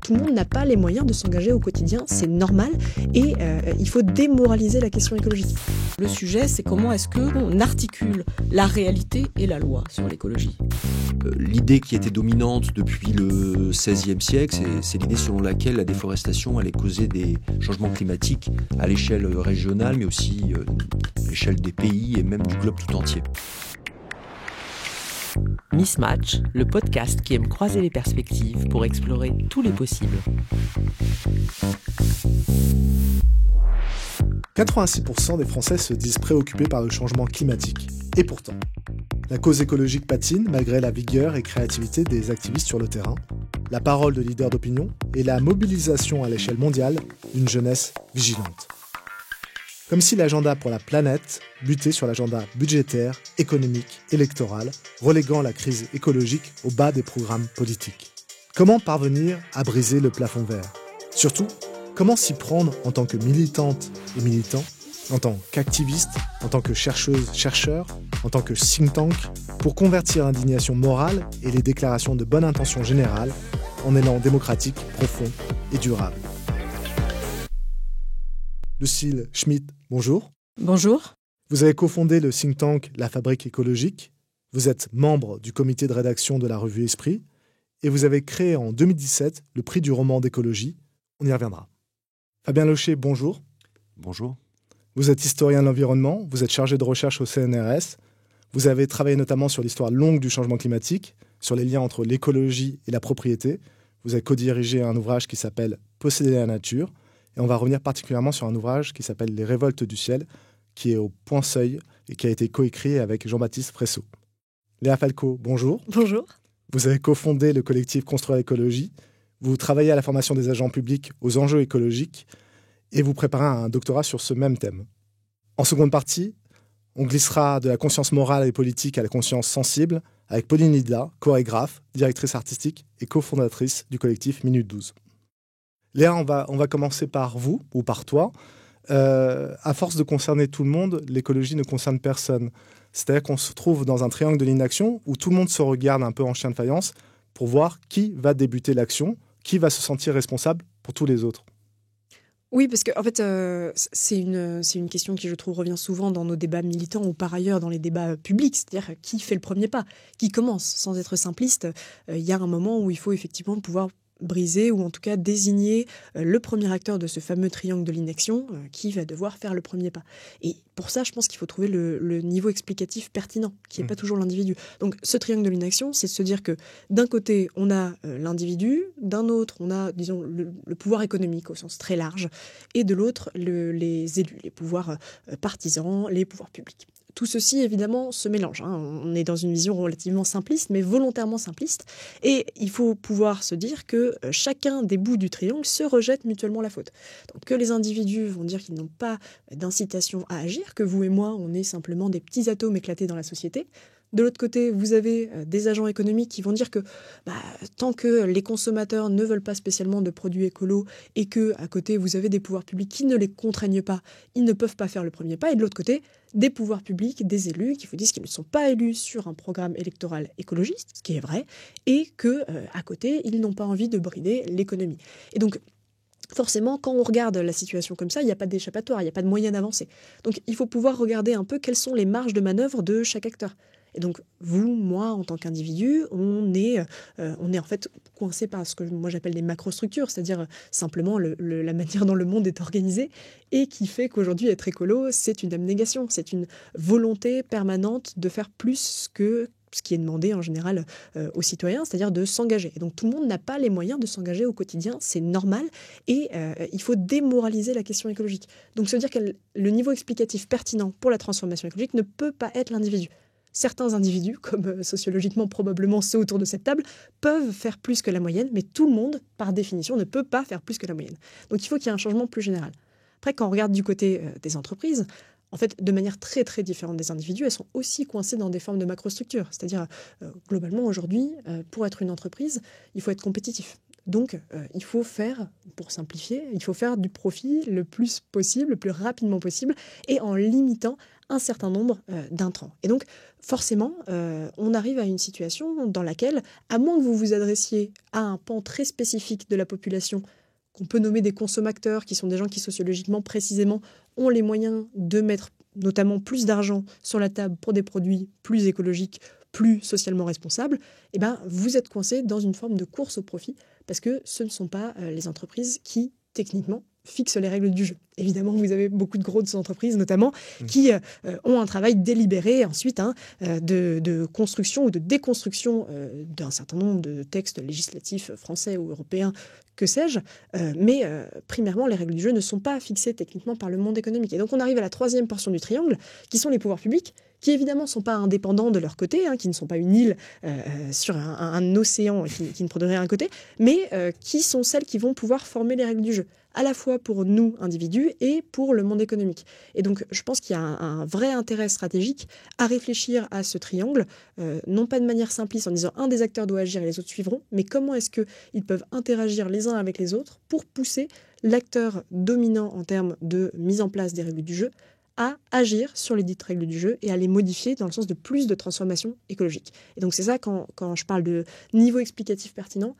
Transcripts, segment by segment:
tout le monde n'a pas les moyens de s'engager au quotidien, c'est normal, et il faut démoraliser la question écologique. Le sujet, c'est comment est-ce qu'on articule la réalité et la loi sur l'écologie. L'idée qui était dominante depuis le XVIe siècle, c'est l'idée selon laquelle la déforestation allait causer des changements climatiques à l'échelle régionale, mais aussi à l'échelle des pays et même du globe tout entier. Mismatch, le podcast qui aime croiser les perspectives pour explorer tous les possibles. 86% des Français se disent préoccupés par le changement climatique. Et pourtant, la cause écologique patine malgré la vigueur et créativité des activistes sur le terrain, la parole de leaders d'opinion et la mobilisation à l'échelle mondiale d'une jeunesse vigilante. Comme si l'agenda pour la planète butait sur l'agenda budgétaire, économique, électoral, reléguant la crise écologique au bas des programmes politiques. Comment parvenir à briser le plafond vert ? Surtout, comment s'y prendre en tant que militante et militant, en tant qu'activiste, en tant que chercheuse, chercheur, en tant que think tank, pour convertir l'indignation morale et les déclarations de bonne intention générale en élan démocratique, profond et durable. Lucille Schmitt, bonjour. Bonjour. Vous avez cofondé le think tank La Fabrique écologique, vous êtes membre du comité de rédaction de la revue Esprit, et vous avez créé en 2017 le prix du roman d'écologie. On y reviendra. Fabien Locher, bonjour. Bonjour. Vous êtes historien de l'environnement, vous êtes chargé de recherche au CNRS, vous avez travaillé notamment sur l'histoire longue du changement climatique, sur les liens entre l'écologie et la propriété. Vous avez co-dirigé un ouvrage qui s'appelle « Posséder la nature », et on va revenir particulièrement sur un ouvrage qui s'appelle « Les révoltes du ciel », qui est au Point Seuil et qui a été coécrit avec Jean-Baptiste Fressot. Léa Falco, bonjour. Bonjour. Vous avez cofondé le collectif Construire l'écologie. Vous travaillez à la formation des agents publics aux enjeux écologiques et vous préparez un doctorat sur ce même thème. En seconde partie, on glissera de la conscience morale et politique à la conscience sensible avec Pauline Lidla, chorégraphe, directrice artistique et cofondatrice du collectif Minute 12. Léa, on va commencer par vous ou par toi. À force de concerner tout le monde, l'écologie ne concerne personne. C'est-à-dire qu'on se trouve dans un triangle de l'inaction où tout le monde se regarde un peu en chien de faïence pour voir qui va débuter l'action, qui va se sentir responsable pour tous les autres. Oui, parce que en fait, c'est une question qui, je trouve, revient souvent dans nos débats militants ou par ailleurs dans les débats publics, c'est-à-dire qui fait le premier pas, qui commence. Sans être simpliste, il y a un moment où il faut effectivement pouvoir briser ou en tout cas désigner le premier acteur de ce fameux triangle de l'inaction qui va devoir faire le premier pas. Et pour ça, je pense qu'il faut trouver le niveau explicatif pertinent, qui n'est pas toujours l'individu. Donc ce triangle de l'inaction, c'est de se dire que d'un côté, on a l'individu, d'un autre, on a, disons, le pouvoir économique au sens très large, et de l'autre, les élus, les pouvoirs partisans, les pouvoirs publics. Tout ceci, évidemment, se mélange. On est dans une vision relativement simpliste, mais volontairement simpliste. Et il faut pouvoir se dire que chacun des bouts du triangle se rejette mutuellement la faute. Donc que les individus vont dire qu'ils n'ont pas d'incitation à agir, que vous et moi, on est simplement des petits atomes éclatés dans la société. De l'autre côté, vous avez des agents économiques qui vont dire que tant que les consommateurs ne veulent pas spécialement de produits écolos et que à côté, vous avez des pouvoirs publics qui ne les contraignent pas, ils ne peuvent pas faire le premier pas. Et de l'autre côté, des pouvoirs publics, des élus qui vous disent qu'ils ne sont pas élus sur un programme électoral écologiste, ce qui est vrai, et que à côté, ils n'ont pas envie de brider l'économie. Et donc, forcément, quand on regarde la situation comme ça, il n'y a pas d'échappatoire, il n'y a pas de moyen d'avancer. Donc, il faut pouvoir regarder un peu quelles sont les marges de manœuvre de chaque acteur. Et donc, vous, moi, en tant qu'individu, on est en fait coincé par ce que moi j'appelle des macrostructures, c'est-à-dire simplement la manière dont le monde est organisé et qui fait qu'aujourd'hui, être écolo, c'est une abnégation, c'est une volonté permanente de faire plus que ce qui est demandé en général aux citoyens, c'est-à-dire de s'engager. Et donc tout le monde n'a pas les moyens de s'engager au quotidien, c'est normal, et il faut démoraliser la question écologique. Donc se dire que le niveau explicatif pertinent pour la transformation écologique ne peut pas être l'individu. Certains individus, comme sociologiquement probablement ceux autour de cette table, peuvent faire plus que la moyenne, mais tout le monde, par définition, ne peut pas faire plus que la moyenne. Donc il faut qu'il y ait un changement plus général. Après, quand on regarde du côté des entreprises, en fait, de manière très très différente des individus, elles sont aussi coincées dans des formes de macrostructures. C'est-à-dire, globalement, aujourd'hui, pour être une entreprise, il faut être compétitif. Donc, il faut faire, pour simplifier, il faut faire du profit le plus possible, le plus rapidement possible, et en limitant un certain nombre d'intrants. Et donc, forcément, on arrive à une situation dans laquelle, à moins que vous vous adressiez à un pan très spécifique de la population, qu'on peut nommer des consommateurs, qui sont des gens qui sociologiquement, précisément, ont les moyens de mettre notamment plus d'argent sur la table pour des produits plus écologiques, plus socialement responsables, eh ben, vous êtes coincé dans une forme de course au profit, parce que ce ne sont pas les entreprises qui, techniquement, fixent les règles du jeu. Évidemment, vous avez beaucoup de grosses entreprises, notamment, qui ont un travail délibéré ensuite de construction ou de déconstruction d'un certain nombre de textes législatifs français ou européens, que sais-je. Mais primairement, les règles du jeu ne sont pas fixées techniquement par le monde économique. Et donc, on arrive à la troisième portion du triangle, qui sont les pouvoirs publics, qui évidemment ne sont pas indépendants de leur côté, qui ne sont pas une île sur un océan qui ne prendrait un côté, mais qui sont celles qui vont pouvoir former les règles du jeu, à la fois pour nous, individus, et pour le monde économique. Et donc, je pense qu'il y a un vrai intérêt stratégique à réfléchir à ce triangle, non pas de manière simpliste en disant un des acteurs doit agir et les autres suivront, mais comment est-ce qu'ils peuvent interagir les uns avec les autres pour pousser l'acteur dominant en termes de mise en place des règles du jeu à agir sur les dites règles du jeu et à les modifier dans le sens de plus de transformation écologique. Et donc c'est ça, quand je parle de niveau explicatif pertinent,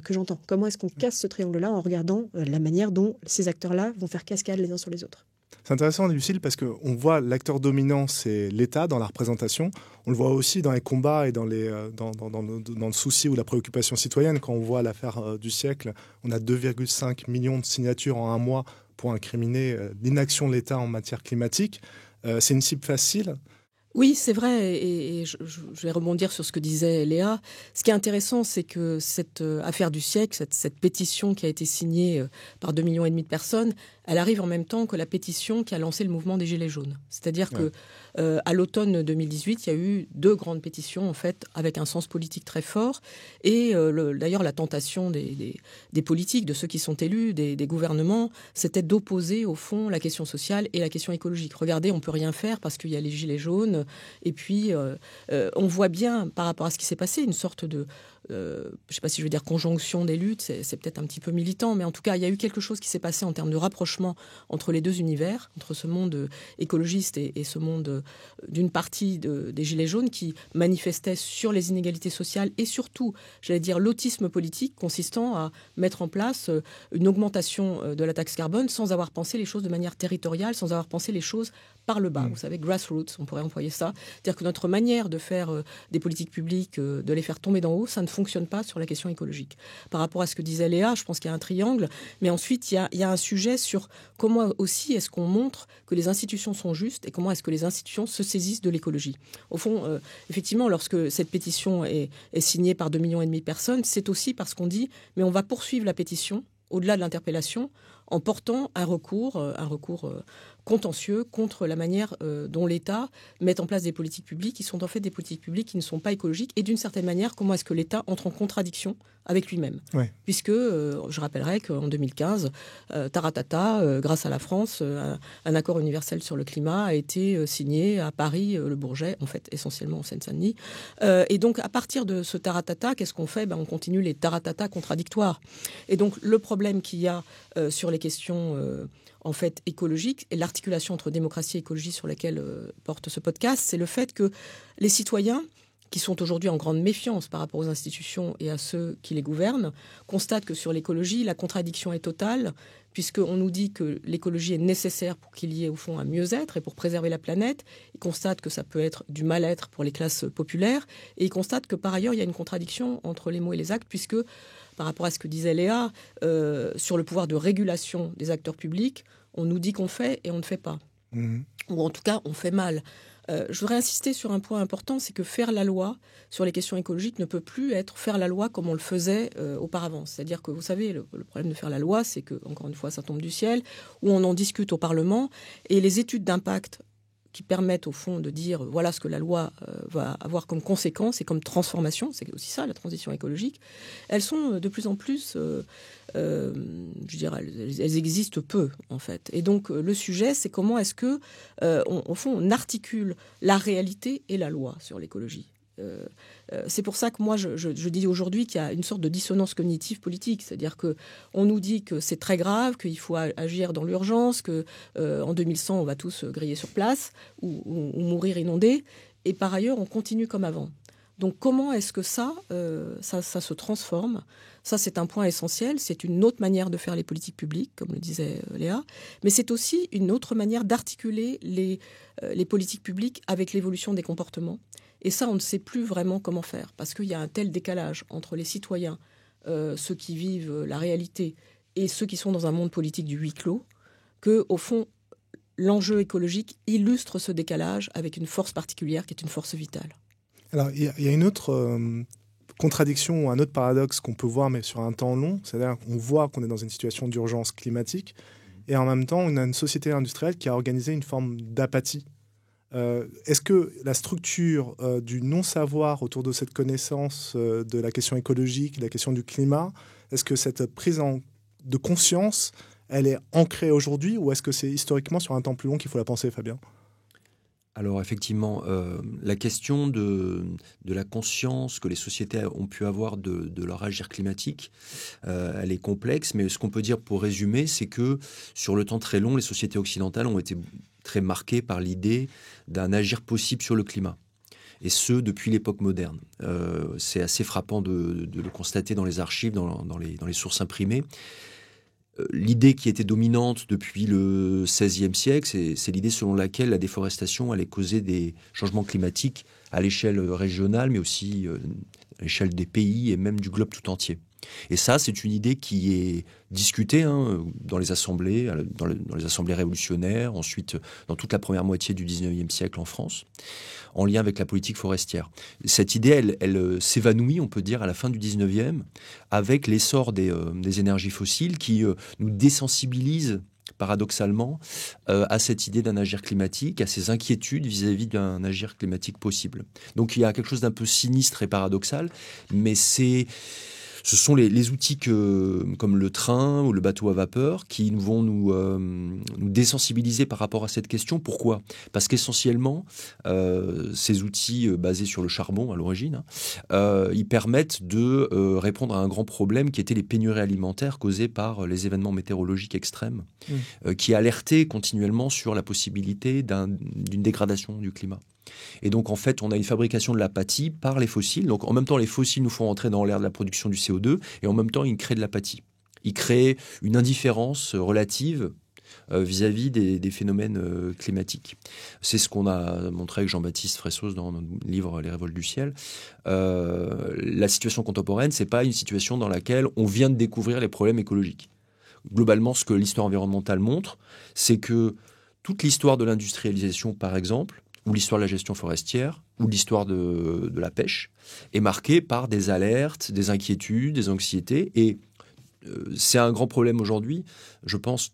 que j'entends. Comment est-ce qu'on casse ce triangle-là en regardant la manière dont ces acteurs-là vont faire cascade les uns sur les autres. C'est intéressant, Lucille, parce qu'on voit l'acteur dominant, c'est l'État dans la représentation. On le voit aussi dans les combats et dans le souci ou la préoccupation citoyenne. Quand on voit l'affaire du siècle, on a 2,5 millions de signatures en un mois pour incriminer l'inaction de l'État en matière climatique. C'est une cible facile. Oui, c'est vrai, et je vais rebondir sur ce que disait Léa. Ce qui est intéressant, c'est que cette affaire du siècle, cette pétition qui a été signée par 2,5 millions de personnes, elle arrive en même temps que la pétition qui a lancé le mouvement des Gilets jaunes. C'est-à-dire que à l'automne 2018, il y a eu 2 grandes pétitions, en fait, avec un sens politique très fort. Et d'ailleurs, la tentation des politiques, de ceux qui sont élus, des gouvernements, c'était d'opposer, au fond, la question sociale et la question écologique. Regardez, on ne peut rien faire parce qu'il y a les Gilets jaunes. Et puis, on voit bien, par rapport à ce qui s'est passé, une sorte de... je ne sais pas si je veux dire conjonction des luttes, c'est peut-être un petit peu militant, mais en tout cas, il y a eu quelque chose qui s'est passé en termes de rapprochement entre les 2 univers, entre ce monde écologiste et ce monde d'une partie des Gilets jaunes qui manifestait sur les inégalités sociales et surtout, j'allais dire, l'autisme politique consistant à mettre en place une augmentation de la taxe carbone sans avoir pensé les choses de manière territoriale, sans avoir pensé les choses par le bas. Vous savez, grassroots, on pourrait employer ça. C'est-à-dire que notre manière de faire des politiques publiques, de les faire tomber d'en haut, ça ne fonctionne pas sur la question écologique. Par rapport à ce que disait Léa, je pense qu'il y a un triangle, mais ensuite, il y a un sujet sur comment aussi est-ce qu'on montre que les institutions sont justes et comment est-ce que les institutions se saisissent de l'écologie. Au fond, effectivement, lorsque cette pétition est signée par 2,5 millions de personnes, c'est aussi parce qu'on dit, mais on va poursuivre la pétition au-delà de l'interpellation en portant un recours contentieux contre la manière dont l'État met en place des politiques publiques qui sont en fait des politiques publiques qui ne sont pas écologiques et d'une certaine manière, comment est-ce que l'État entre en contradiction avec lui-même. Puisque, je rappellerai qu'en 2015, taratata, grâce à la France, un accord universel sur le climat a été signé à Paris, le Bourget, en fait essentiellement en Seine-Saint-Denis. Et donc, à partir de ce taratata, qu'est-ce qu'on fait ? On continue les taratata contradictoires. Et donc, le problème qu'il y a sur les questions en fait écologiques et l'articulation entre démocratie et écologie sur laquelle porte ce podcast, c'est le fait que les citoyens, qui sont aujourd'hui en grande méfiance par rapport aux institutions et à ceux qui les gouvernent, constatent que sur l'écologie, la contradiction est totale, puisqu'on nous dit que l'écologie est nécessaire pour qu'il y ait au fond un mieux-être et pour préserver la planète. Ils constatent que ça peut être du mal-être pour les classes populaires, et ils constatent que par ailleurs, il y a une contradiction entre les mots et les actes, puisque par rapport à ce que disait Léa, sur le pouvoir de régulation des acteurs publics, on nous dit qu'on fait et on ne fait pas. Ou en tout cas, on fait mal. Je voudrais insister sur un point important, c'est que faire la loi sur les questions écologiques ne peut plus être faire la loi comme on le faisait auparavant. C'est-à-dire que, vous savez, le problème de faire la loi, c'est que, encore une fois, ça tombe du ciel, où on en discute au Parlement, et les études d'impact qui permettent au fond de dire voilà ce que la loi va avoir comme conséquence et comme transformation, c'est aussi ça la transition écologique, elles sont de plus en plus, je dirais, elles existent peu en fait. Et donc le sujet, c'est comment est-ce que, au fond, on articule la réalité et la loi sur l'écologie. C'est pour ça que moi, je dis aujourd'hui qu'il y a une sorte de dissonance cognitive politique. C'est-à-dire qu'on nous dit que c'est très grave, qu'il faut agir dans l'urgence, qu'en 2100, on va tous griller sur place ou mourir inondés. Et par ailleurs, on continue comme avant. Donc comment est-ce que ça se transforme ? Ça, c'est un point essentiel. C'est une autre manière de faire les politiques publiques, comme le disait Léa. Mais c'est aussi une autre manière d'articuler les politiques publiques avec l'évolution des comportements. Et ça, on ne sait plus vraiment comment faire, parce qu'il y a un tel décalage entre les citoyens, ceux qui vivent la réalité, et ceux qui sont dans un monde politique du huis clos, qu'au fond, l'enjeu écologique illustre ce décalage avec une force particulière qui est une force vitale. Alors, il y a une autre contradiction, un autre paradoxe qu'on peut voir, mais sur un temps long. C'est-à-dire qu'on voit qu'on est dans une situation d'urgence climatique, et en même temps, on a une société industrielle qui a organisé une forme d'apathie. Est-ce que la structure du non-savoir autour de cette connaissance de la question écologique, de la question du climat, est-ce que cette prise de conscience, elle est ancrée aujourd'hui, ou est-ce que c'est historiquement sur un temps plus long qu'il faut la penser, Fabien ? Alors effectivement, la question de la conscience que les sociétés ont pu avoir de leur agir climatique, elle est complexe, mais ce qu'on peut dire pour résumer, c'est que sur le temps très long, les sociétés occidentales ont été très marquées par l'idée d'un agir possible sur le climat. Et ce, depuis l'époque moderne. C'est assez frappant de le constater dans les archives, dans les sources imprimées. L'idée qui était dominante depuis le XVIe siècle, c'est l'idée selon laquelle la déforestation allait causer des changements climatiques à l'échelle régionale, mais aussi à l'échelle des pays et même du globe tout entier. Et ça, c'est une idée qui est discutée dans les assemblées, dans les assemblées révolutionnaires, ensuite dans toute la première moitié du XIXe siècle en France, en lien avec la politique forestière. Cette idée, elle s'évanouit, on peut dire, à la fin du XIXe, avec l'essor des énergies fossiles qui nous désensibilisent paradoxalement à cette idée d'un agir climatique, à ces inquiétudes vis-à-vis d'un agir climatique possible. Donc il y a quelque chose d'un peu sinistre et paradoxal, mais ce sont les outils comme le train ou le bateau à vapeur qui vont nous désensibiliser par rapport à cette question. Pourquoi ? Parce qu'essentiellement, ces outils basés sur le charbon à l'origine, ils permettent de répondre à un grand problème qui était les pénuries alimentaires causées par les événements météorologiques extrêmes, qui alertaient continuellement sur la possibilité d'une dégradation du climat. Et donc, en fait, on a une fabrication de l'apathie par les fossiles. Donc, en même temps, les fossiles nous font entrer dans l'ère de la production du CO2 et en même temps, ils créent de l'apathie. Ils créent une indifférence relative vis-à-vis des phénomènes climatiques. C'est ce qu'on a montré avec Jean-Baptiste Fressos dans notre livre « Les révoltes du ciel ». La situation contemporaine, ce n'est pas une situation dans laquelle on vient de découvrir les problèmes écologiques. Globalement, ce que l'histoire environnementale montre, c'est que toute l'histoire de l'industrialisation, par exemple, ou l'histoire de la gestion forestière, ou l'histoire de la pêche, est marquée par des alertes, des inquiétudes, des anxiétés. Et c'est un grand problème aujourd'hui, je pense.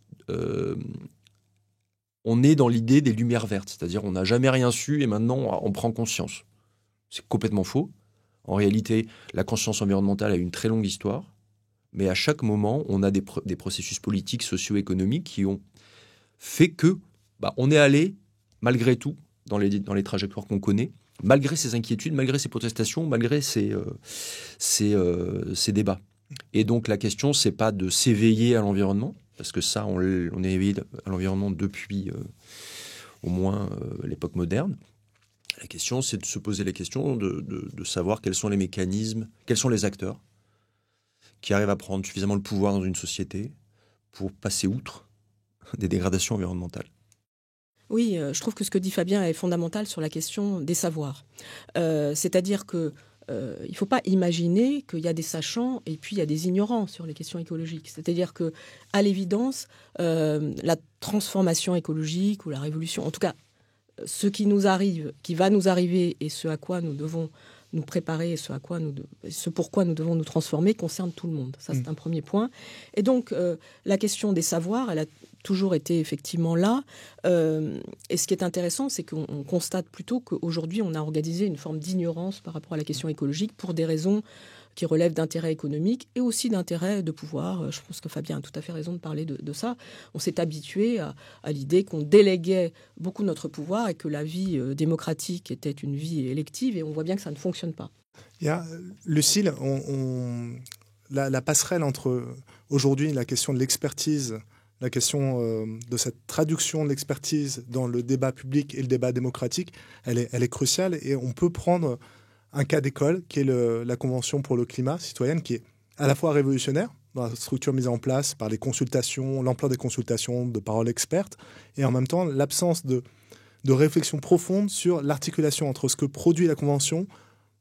On est dans l'idée des lumières vertes, c'est-à-dire on n'a jamais rien su et maintenant on prend conscience. C'est complètement faux. En réalité, la conscience environnementale a une très longue histoire, mais à chaque moment, on a des processus politiques, socio-économiques qui ont fait que on est allé, malgré tout, dans les trajectoires qu'on connaît, malgré ces inquiétudes, malgré ces protestations, malgré ces débats. Et donc la question, c'est pas de s'éveiller à l'environnement, parce que ça, on est éveillé à l'environnement depuis au moins l'époque moderne. La question, c'est de se poser la question de savoir quels sont les mécanismes, quels sont les acteurs qui arrivent à prendre suffisamment le pouvoir dans une société pour passer outre des dégradations environnementales. Oui, je trouve que ce que dit Fabien est fondamental sur la question des savoirs. C'est-à-dire que il ne faut pas imaginer qu'il y a des sachants et puis il y a des ignorants sur les questions écologiques. C'est-à-dire que, à l'évidence, la transformation écologique ou la révolution, en tout cas, ce qui nous arrive, qui va nous arriver et ce à quoi nous devons nous préparer et ce pourquoi nous devons nous transformer concerne tout le monde. Ça, c'est un premier point. Et donc, la question des savoirs, elle a toujours été effectivement là. Et ce qui est intéressant, c'est qu'on constate plutôt qu'aujourd'hui, on a organisé une forme d'ignorance par rapport à la question écologique pour des raisons qui relèvent d'intérêts économiques et aussi d'intérêts de pouvoir. Je pense que Fabien a tout à fait raison de parler de ça. On s'est habitué à l'idée qu'on déléguait beaucoup notre pouvoir et que la vie démocratique était une vie élective, et on voit bien que ça ne fonctionne pas. Lucile, la passerelle entre aujourd'hui la question de l'expertise, la question de cette traduction de l'expertise dans le débat public et le débat démocratique, elle est cruciale, et on peut prendre un cas d'école qui est la Convention pour le climat citoyenne, qui est à la fois révolutionnaire dans la structure mise en place par les consultations, l'ampleur des consultations, de paroles expertes, et en même temps l'absence de réflexion profonde sur l'articulation entre ce que produit la Convention,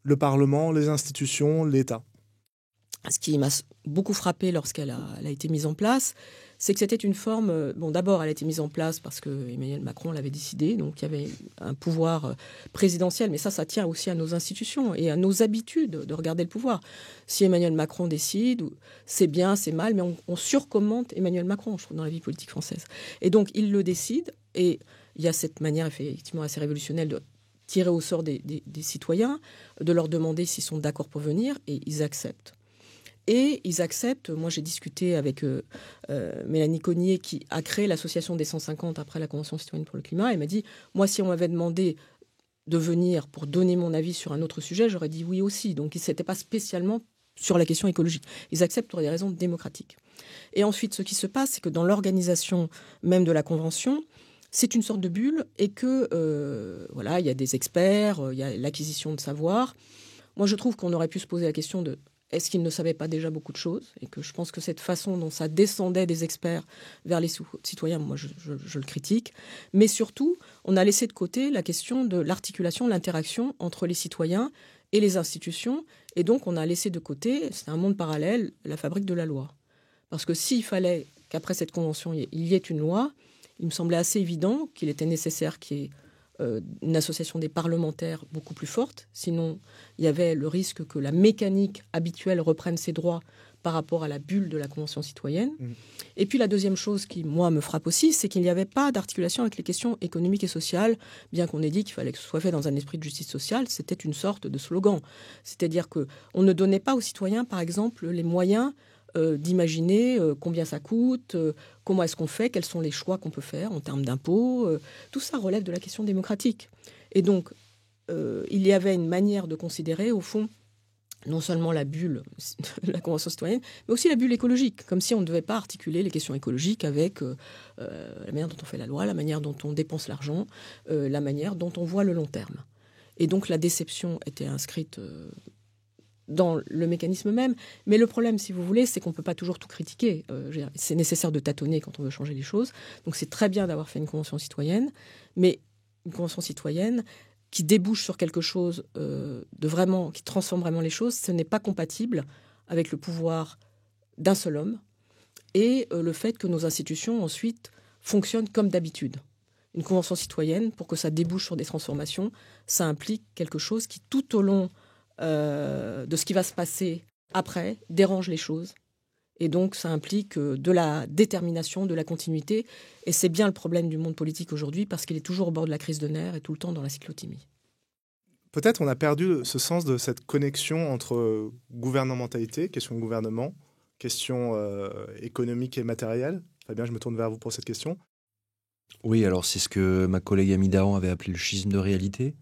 le Parlement, les institutions, l'État. Ce qui m'a beaucoup frappé lorsqu'elle a été mise en place, c'est que c'était une forme... d'abord, elle a été mise en place parce que Emmanuel Macron l'avait décidé, donc il y avait un pouvoir présidentiel, mais ça tient aussi à nos institutions et à nos habitudes de regarder le pouvoir. Si Emmanuel Macron décide, c'est bien, c'est mal, mais on surcommente Emmanuel Macron, je trouve, dans la vie politique française. Et donc, il le décide, et il y a cette manière effectivement assez révolutionnaire de tirer au sort des citoyens, de leur demander s'ils sont d'accord pour venir, et ils acceptent. Et ils acceptent. Moi, j'ai discuté avec Mélanie Cognier, qui a créé l'association des 150 après la Convention citoyenne pour le climat. Elle m'a dit, moi, si on m'avait demandé de venir pour donner mon avis sur un autre sujet, j'aurais dit oui aussi. Donc, ce n'était pas spécialement sur la question écologique. Ils acceptent pour des raisons démocratiques. Et ensuite, ce qui se passe, c'est que dans l'organisation même de la Convention, c'est une sorte de bulle, et que, il y a des experts, il y a l'acquisition de savoir. Moi, je trouve qu'on aurait pu se poser la question de est-ce qu'ils ne savaient pas déjà beaucoup de choses, et que je pense que cette façon dont ça descendait des experts vers les citoyens, moi, je le critique. Mais surtout, on a laissé de côté la question de l'articulation, l'interaction entre les citoyens et les institutions. Et donc, on a laissé de côté, c'est un monde parallèle, la fabrique de la loi. Parce que s'il fallait qu'après cette convention, il y ait une loi, il me semblait assez évident qu'il était nécessaire qu'il y ait une association des parlementaires beaucoup plus forte. Sinon, il y avait le risque que la mécanique habituelle reprenne ses droits par rapport à la bulle de la Convention citoyenne. Et puis la deuxième chose qui, moi, me frappe aussi, c'est qu'il n'y avait pas d'articulation avec les questions économiques et sociales, bien qu'on ait dit qu'il fallait que ce soit fait dans un esprit de justice sociale. C'était une sorte de slogan. C'est-à-dire qu'on ne donnait pas aux citoyens, par exemple, les moyens d'imaginer combien ça coûte, comment est-ce qu'on fait, quels sont les choix qu'on peut faire en termes d'impôts. Tout ça relève de la question démocratique. Et donc, il y avait une manière de considérer, au fond, non seulement la bulle de la Convention citoyenne, mais aussi la bulle écologique, comme si on ne devait pas articuler les questions écologiques avec la manière dont on fait la loi, la manière dont on dépense l'argent, la manière dont on voit le long terme. Et donc, la déception était inscrite dans le mécanisme même. Mais le problème, si vous voulez, c'est qu'on ne peut pas toujours tout critiquer. C'est nécessaire de tâtonner quand on veut changer les choses. Donc c'est très bien d'avoir fait une convention citoyenne, mais une convention citoyenne qui débouche sur quelque chose qui transforme vraiment les choses, ce n'est pas compatible avec le pouvoir d'un seul homme et le fait que nos institutions, ensuite, fonctionnent comme d'habitude. Une convention citoyenne, pour que ça débouche sur des transformations, ça implique quelque chose qui, tout au long de ce qui va se passer après, dérange les choses. Et donc, ça implique de la détermination, de la continuité. Et c'est bien le problème du monde politique aujourd'hui, parce qu'il est toujours au bord de la crise de nerfs et tout le temps dans la cyclothymie. Peut-être on a perdu ce sens de cette connexion entre gouvernementalité, question de gouvernement, question économique et matérielle. Fabien, je me tourne vers vous pour cette question. Oui, alors c'est ce que ma collègue Annie Dahan avait appelé le schisme de réalité.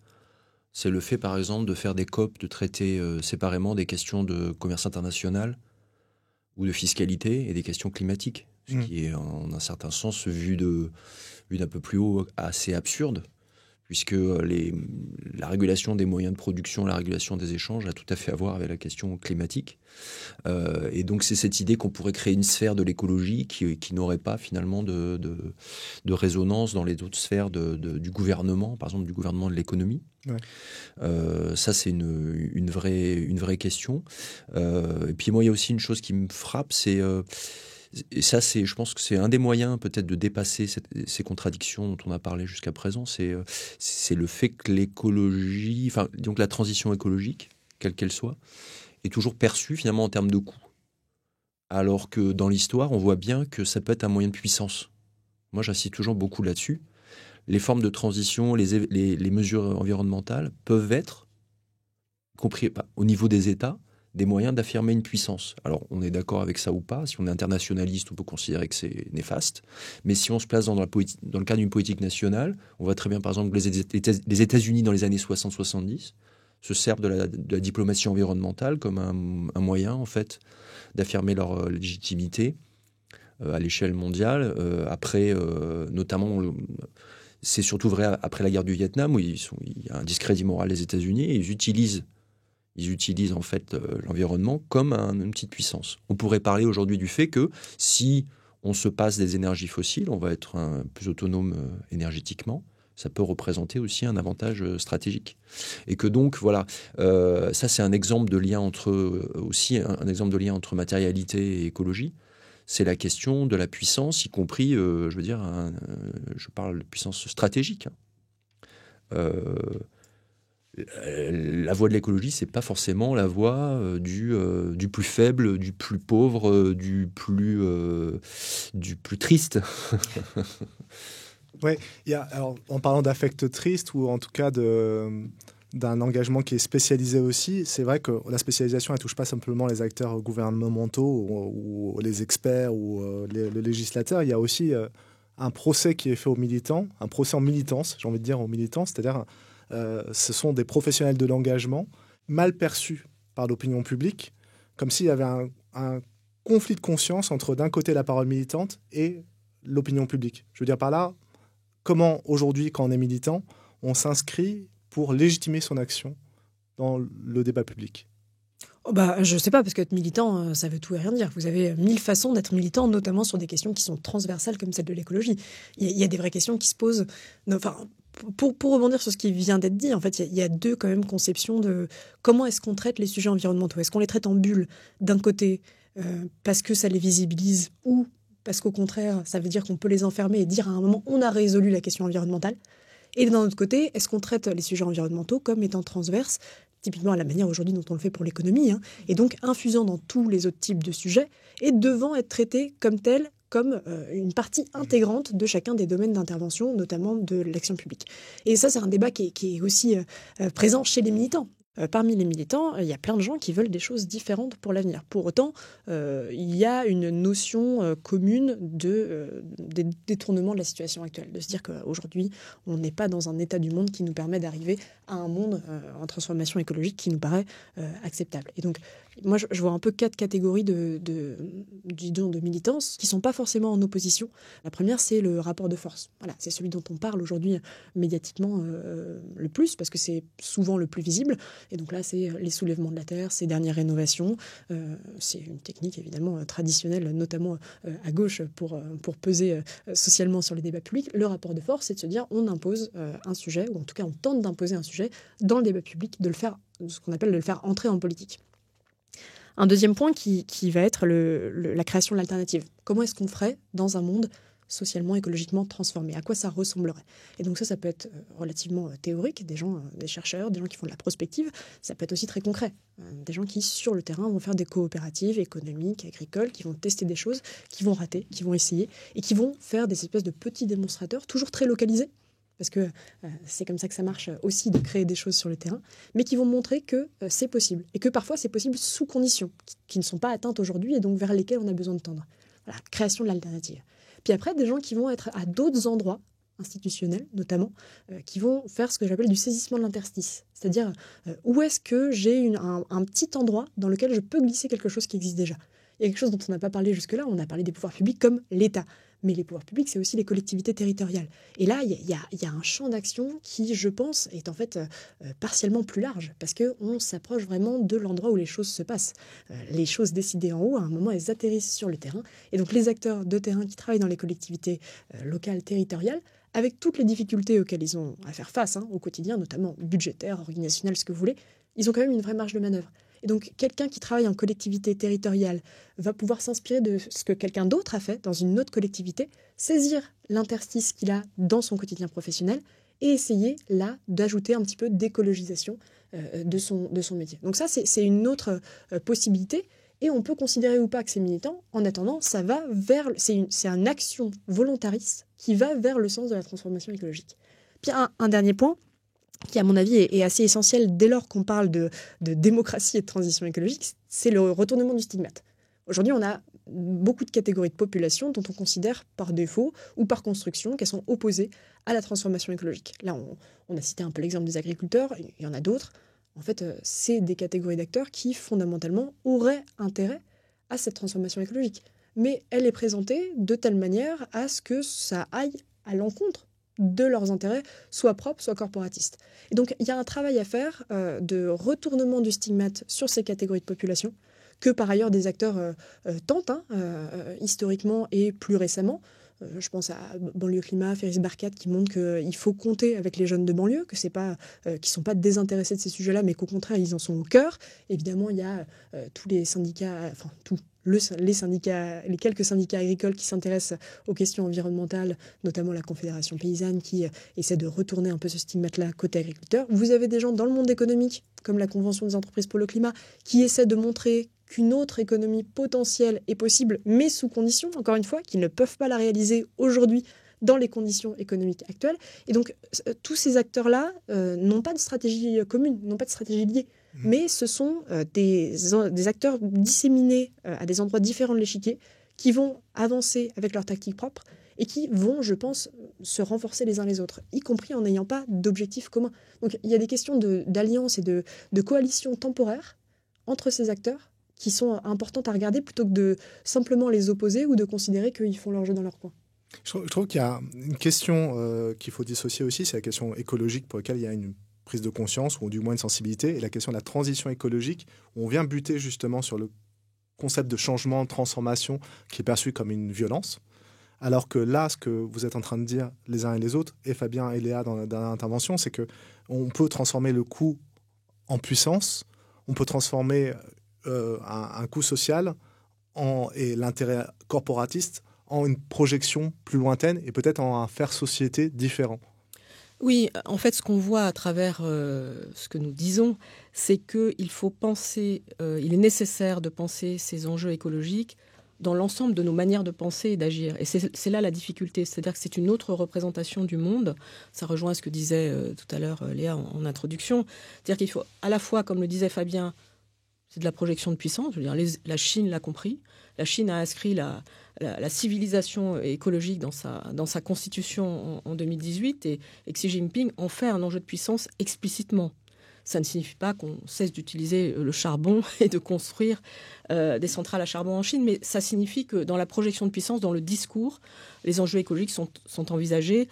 C'est le fait, par exemple, de faire des COP, de traiter séparément des questions de commerce international ou de fiscalité et des questions climatiques. Ce qui est, en un certain sens, vu d'un peu plus haut, assez absurde, puisque la régulation des moyens de production, la régulation des échanges a tout à fait à voir avec la question climatique. Et donc, c'est cette idée qu'on pourrait créer une sphère de l'écologie qui n'aurait pas, finalement, de résonance dans les autres sphères du gouvernement, par exemple, du gouvernement de l'économie. Ouais. Ça, c'est une vraie question. Et puis, moi, il y a aussi une chose qui me frappe, et ça, je pense que c'est un des moyens peut-être de dépasser ces contradictions dont on a parlé jusqu'à présent. C'est le fait que l'écologie, donc la transition écologique, quelle qu'elle soit, est toujours perçue finalement en termes de coût. Alors que dans l'histoire, on voit bien que ça peut être un moyen de puissance. Moi, j'insiste toujours beaucoup là-dessus. Les formes de transition, les mesures environnementales peuvent être, y compris au niveau des États, des moyens d'affirmer une puissance. Alors, on est d'accord avec ça ou pas. Si on est internationaliste, on peut considérer que c'est néfaste. Mais si on se place dans le cadre d'une politique nationale, on voit très bien, par exemple, que les États-Unis, dans les années 60-70, se servent de la diplomatie environnementale comme un moyen, en fait, d'affirmer leur légitimité à l'échelle mondiale. Après, notamment, c'est surtout vrai après la guerre du Vietnam, où il y a un discrédit moral des États-Unis, et ils utilisent en fait l'environnement comme une petite puissance. On pourrait parler aujourd'hui du fait que si on se passe des énergies fossiles, on va être plus autonome énergétiquement. Ça peut représenter aussi un avantage stratégique. Et que donc, voilà, ça c'est un exemple de lien un exemple de lien entre matérialité et écologie. C'est la question de la puissance, y compris, je parle de puissance stratégique. La voie de l'écologie, c'est pas forcément la voie du plus faible, du plus pauvre, du plus triste. Oui, alors, en parlant d'affect triste, ou en tout cas d'un engagement qui est spécialisé aussi, c'est vrai que la spécialisation, elle ne touche pas simplement les acteurs gouvernementaux ou les experts ou les législateurs. Il y a aussi un procès qui est fait aux militants, un procès en militance, j'ai envie de dire aux militants, c'est-à-dire ce sont des professionnels de l'engagement mal perçus par l'opinion publique, comme s'il y avait un conflit de conscience entre d'un côté la parole militante et l'opinion publique. Je veux dire par là, comment aujourd'hui, quand on est militant, on s'inscrit pour légitimer son action dans le débat public? Je ne sais pas, parce qu'être militant, ça veut tout et rien dire. Vous avez 1000 façons d'être militant, notamment sur des questions qui sont transversales comme celle de l'écologie. Il y a des vraies questions qui se posent. Enfin, pour rebondir sur ce qui vient d'être dit, en fait, il y a deux quand même conceptions de comment est-ce qu'on traite les sujets environnementaux. Est-ce qu'on les traite en bulle, d'un côté, parce que ça les visibilise, ou parce qu'au contraire, ça veut dire qu'on peut les enfermer et dire à un moment, on a résolu la question environnementale. Et d'un autre côté, est-ce qu'on traite les sujets environnementaux comme étant transverses, typiquement à la manière aujourd'hui dont on le fait pour l'économie, et donc infusant dans tous les autres types de sujets, et devant être traités comme tels, comme une partie intégrante de chacun des domaines d'intervention, notamment de l'action publique. Et ça, c'est un débat qui est aussi présent chez les militants. Parmi les militants, il y a plein de gens qui veulent des choses différentes pour l'avenir. Pour autant, il y a une notion commune de détournement de la situation actuelle, de se dire qu'aujourd'hui, on n'est pas dans un état du monde qui nous permet d'arriver à un monde en transformation écologique qui nous paraît acceptable. Et donc, moi, je vois un peu 4 catégories de militance qui ne sont pas forcément en opposition. La première, c'est le rapport de force. Voilà, c'est celui dont on parle aujourd'hui médiatiquement le plus, parce que c'est souvent le plus visible. Et donc là, c'est les soulèvements de la terre, ces dernières rénovations. C'est une technique évidemment traditionnelle, notamment à gauche, pour peser socialement sur les débats publics. Le rapport de force, c'est de se dire on impose un sujet, ou en tout cas on tente d'imposer un sujet dans le débat public, de le faire, ce qu'on appelle de le faire entrer en politique. Un deuxième point qui va être la création de l'alternative. Comment est-ce qu'on ferait dans un monde socialement, écologiquement transformé? À quoi ça ressemblerait? Et donc ça peut être relativement théorique, des chercheurs, des gens qui font de la prospective. Ça peut être aussi très concret, des gens qui, sur le terrain, vont faire des coopératives économiques, agricoles, qui vont tester des choses, qui vont rater, qui vont essayer, et qui vont faire des espèces de petits démonstrateurs, toujours très localisés, parce que c'est comme ça que ça marche aussi, de créer des choses sur le terrain, mais qui vont montrer que c'est possible, et que parfois c'est possible sous conditions qui ne sont pas atteintes aujourd'hui, et donc vers lesquelles on a besoin de tendre. Voilà, création de l'alternative. Puis après, des gens qui vont être à d'autres endroits, institutionnels notamment, qui vont faire ce que j'appelle du saisissement de l'interstice. C'est-à-dire, où est-ce que j'ai un petit endroit dans lequel je peux glisser quelque chose qui existe déjà? Il y a quelque chose dont on n'a pas parlé jusque-là, on a parlé des pouvoirs publics comme l'État. Mais les pouvoirs publics, c'est aussi les collectivités territoriales. Et là, il y a un champ d'action qui, je pense, est en fait partiellement plus large, parce qu'on s'approche vraiment de l'endroit où les choses se passent. Les choses décidées en haut, à un moment, elles atterrissent sur le terrain. Et donc, les acteurs de terrain qui travaillent dans les collectivités locales, territoriales, avec toutes les difficultés auxquelles ils ont à faire face au quotidien, notamment budgétaires, organisationnelles, ce que vous voulez, ils ont quand même une vraie marge de manœuvre. Et donc, quelqu'un qui travaille en collectivité territoriale va pouvoir s'inspirer de ce que quelqu'un d'autre a fait dans une autre collectivité, saisir l'interstice qu'il a dans son quotidien professionnel et essayer, là, d'ajouter un petit peu d'écologisation de son métier. Donc ça, c'est une autre possibilité. Et on peut considérer ou pas que c'est militant. En attendant, ça va vers... C'est une action volontariste qui va vers le sens de la transformation écologique. Puis un dernier point, qui à mon avis est assez essentiel dès lors qu'on parle de démocratie et de transition écologique, c'est le retournement du stigmate. Aujourd'hui, on a beaucoup de catégories de population dont on considère par défaut ou par construction qu'elles sont opposées à la transformation écologique. Là, on a cité un peu l'exemple des agriculteurs, il y en a d'autres. En fait, c'est des catégories d'acteurs qui, fondamentalement, auraient intérêt à cette transformation écologique. Mais elle est présentée de telle manière à ce que ça aille à l'encontre de leurs intérêts, soit propres, soit corporatistes. Et donc, il y a un travail à faire de retournement du stigmate sur ces catégories de population, que par ailleurs des acteurs tentent, historiquement et plus récemment. Je pense à Banlieue Climat, Ferris Barkat, qui montre qu'il faut compter avec les jeunes de banlieue, que c'est pas, qu'ils ne sont pas désintéressés de ces sujets-là, mais qu'au contraire, ils en sont au cœur. Évidemment, il y a tous les syndicats, les quelques syndicats agricoles qui s'intéressent aux questions environnementales, notamment la Confédération paysanne, qui essaie de retourner un peu ce stigmate-là côté agriculteur. Vous avez des gens dans le monde économique, comme la Convention des entreprises pour le climat, qui essaient de montrer qu'une autre économie potentielle est possible, mais sous condition, encore une fois, qu'ils ne peuvent pas la réaliser aujourd'hui dans les conditions économiques actuelles. Et donc, tous ces acteurs-là n'ont pas de stratégie commune, n'ont pas de stratégie liée, mais ce sont des acteurs disséminés à des endroits différents de l'échiquier qui vont avancer avec leurs tactiques propres et qui vont, je pense, se renforcer les uns les autres, y compris en n'ayant pas d'objectifs communs. Donc, il y a des questions d'alliance et de coalition temporaire entre ces acteurs qui sont importantes à regarder plutôt que de simplement les opposer ou de considérer qu'ils font leur jeu dans leur coin. Je trouve qu'il y a une question qu'il faut dissocier aussi, c'est la question écologique pour laquelle il y a une prise de conscience ou du moins une sensibilité, et la question de la transition écologique, où on vient buter justement sur le concept de changement, de transformation qui est perçu comme une violence. Alors que là, ce que vous êtes en train de dire les uns et les autres, et Fabien et Léa dans la dernière intervention, c'est qu'on peut transformer le coût en puissance, on peut transformer un coût social et l'intérêt corporatiste en une projection plus lointaine et peut-être en un faire société différent. Oui, en fait, ce qu'on voit à travers ce que nous disons, c'est qu'il faut penser, il est nécessaire de penser ces enjeux écologiques dans l'ensemble de nos manières de penser et d'agir. Et c'est là la difficulté, c'est-à-dire que c'est une autre représentation du monde. Ça rejoint ce que disait tout à l'heure Léa en introduction. C'est-à-dire qu'il faut à la fois, comme le disait Fabien, c'est de la projection de puissance. Je veux dire, la Chine l'a compris. La Chine a inscrit la civilisation écologique dans sa constitution en 2018 et Xi Jinping en fait un enjeu de puissance explicitement. Ça ne signifie pas qu'on cesse d'utiliser le charbon et de construire des centrales à charbon en Chine, mais ça signifie que dans la projection de puissance, dans le discours, les enjeux écologiques sont envisagés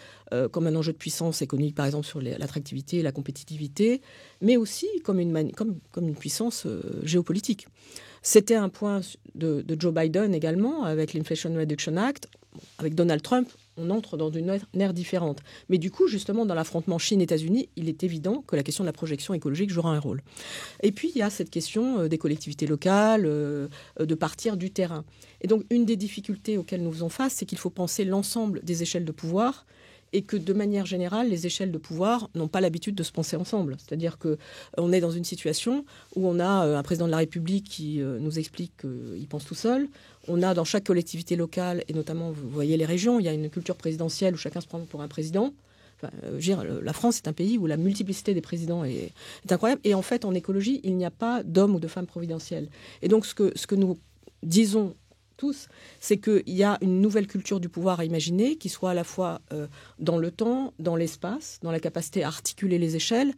comme un enjeu de puissance économique, par exemple sur l'attractivité et la compétitivité, mais aussi comme une puissance géopolitique. C'était un point de Joe Biden également, avec l'Inflation Reduction Act. Avec Donald Trump, on entre dans une ère différente. Mais du coup, justement, dans l'affrontement Chine-États-Unis, il est évident que la question de la projection écologique jouera un rôle. Et puis, il y a cette question des collectivités locales, de partir du terrain. Et donc, une des difficultés auxquelles nous faisons face, c'est qu'il faut penser l'ensemble des échelles de pouvoir et que, de manière générale, les échelles de pouvoir n'ont pas l'habitude de se penser ensemble. C'est-à-dire qu'on est dans une situation où on a un président de la République qui nous explique qu'il pense tout seul. On a dans chaque collectivité locale, et notamment, vous voyez les régions, il y a une culture présidentielle où chacun se prend pour un président. Enfin, la France est un pays où la multiplicité des présidents est incroyable. Et en fait, en écologie, il n'y a pas d'homme ou de femme providentielle. Et donc, ce que nous disons tous, c'est qu'il y a une nouvelle culture du pouvoir à imaginer, qui soit à la fois dans le temps, dans l'espace, dans la capacité à articuler les échelles,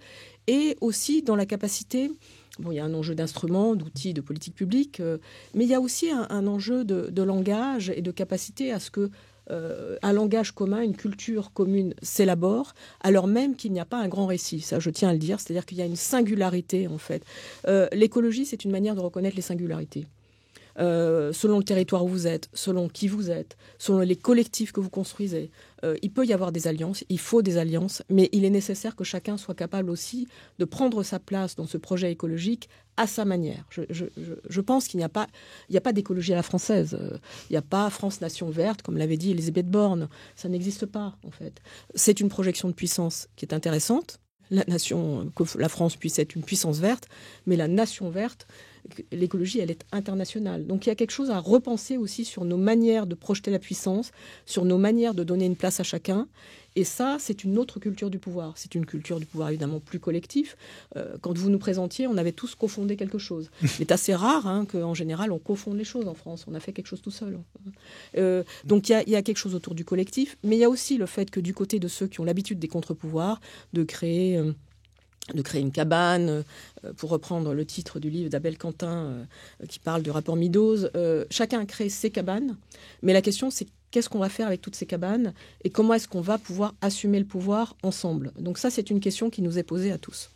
et aussi dans la capacité... Bon, il y a un enjeu d'instruments, d'outils, de politique publique, mais il y a aussi un enjeu de langage et de capacité à ce que un langage commun, une culture commune s'élabore, alors même qu'il n'y a pas un grand récit. Ça, je tiens à le dire, c'est-à-dire qu'il y a une singularité, en fait. L'écologie, c'est une manière de reconnaître les singularités. Selon le territoire où vous êtes, selon qui vous êtes, selon les collectifs que vous construisez. Il peut y avoir des alliances, il faut des alliances, mais il est nécessaire que chacun soit capable aussi de prendre sa place dans ce projet écologique à sa manière. Je pense qu'il n'y a pas d'écologie à la française. Il n'y a pas France Nation Verte, comme l'avait dit Elisabeth Borne. Ça n'existe pas, en fait. C'est une projection de puissance qui est intéressante. Que la France puisse être une puissance verte, mais la nation verte, l'écologie, elle est internationale. Donc il y a quelque chose à repenser aussi sur nos manières de projeter la puissance, sur nos manières de donner une place à chacun. Et ça, c'est une autre culture du pouvoir. C'est une culture du pouvoir évidemment plus collectif. Quand vous nous présentiez, on avait tous cofondé quelque chose. C'est assez rare qu'en général, on cofonde les choses en France. On a fait quelque chose tout seul. Donc il y a quelque chose autour du collectif. Mais il y a aussi le fait que du côté de ceux qui ont l'habitude des contre-pouvoirs, de créer une cabane, pour reprendre le titre du livre d'Abel Quentin qui parle du rapport Meadows. Chacun crée ses cabanes, mais la question c'est qu'est-ce qu'on va faire avec toutes ces cabanes et comment est-ce qu'on va pouvoir assumer le pouvoir ensemble. Donc ça, c'est une question qui nous est posée à tous.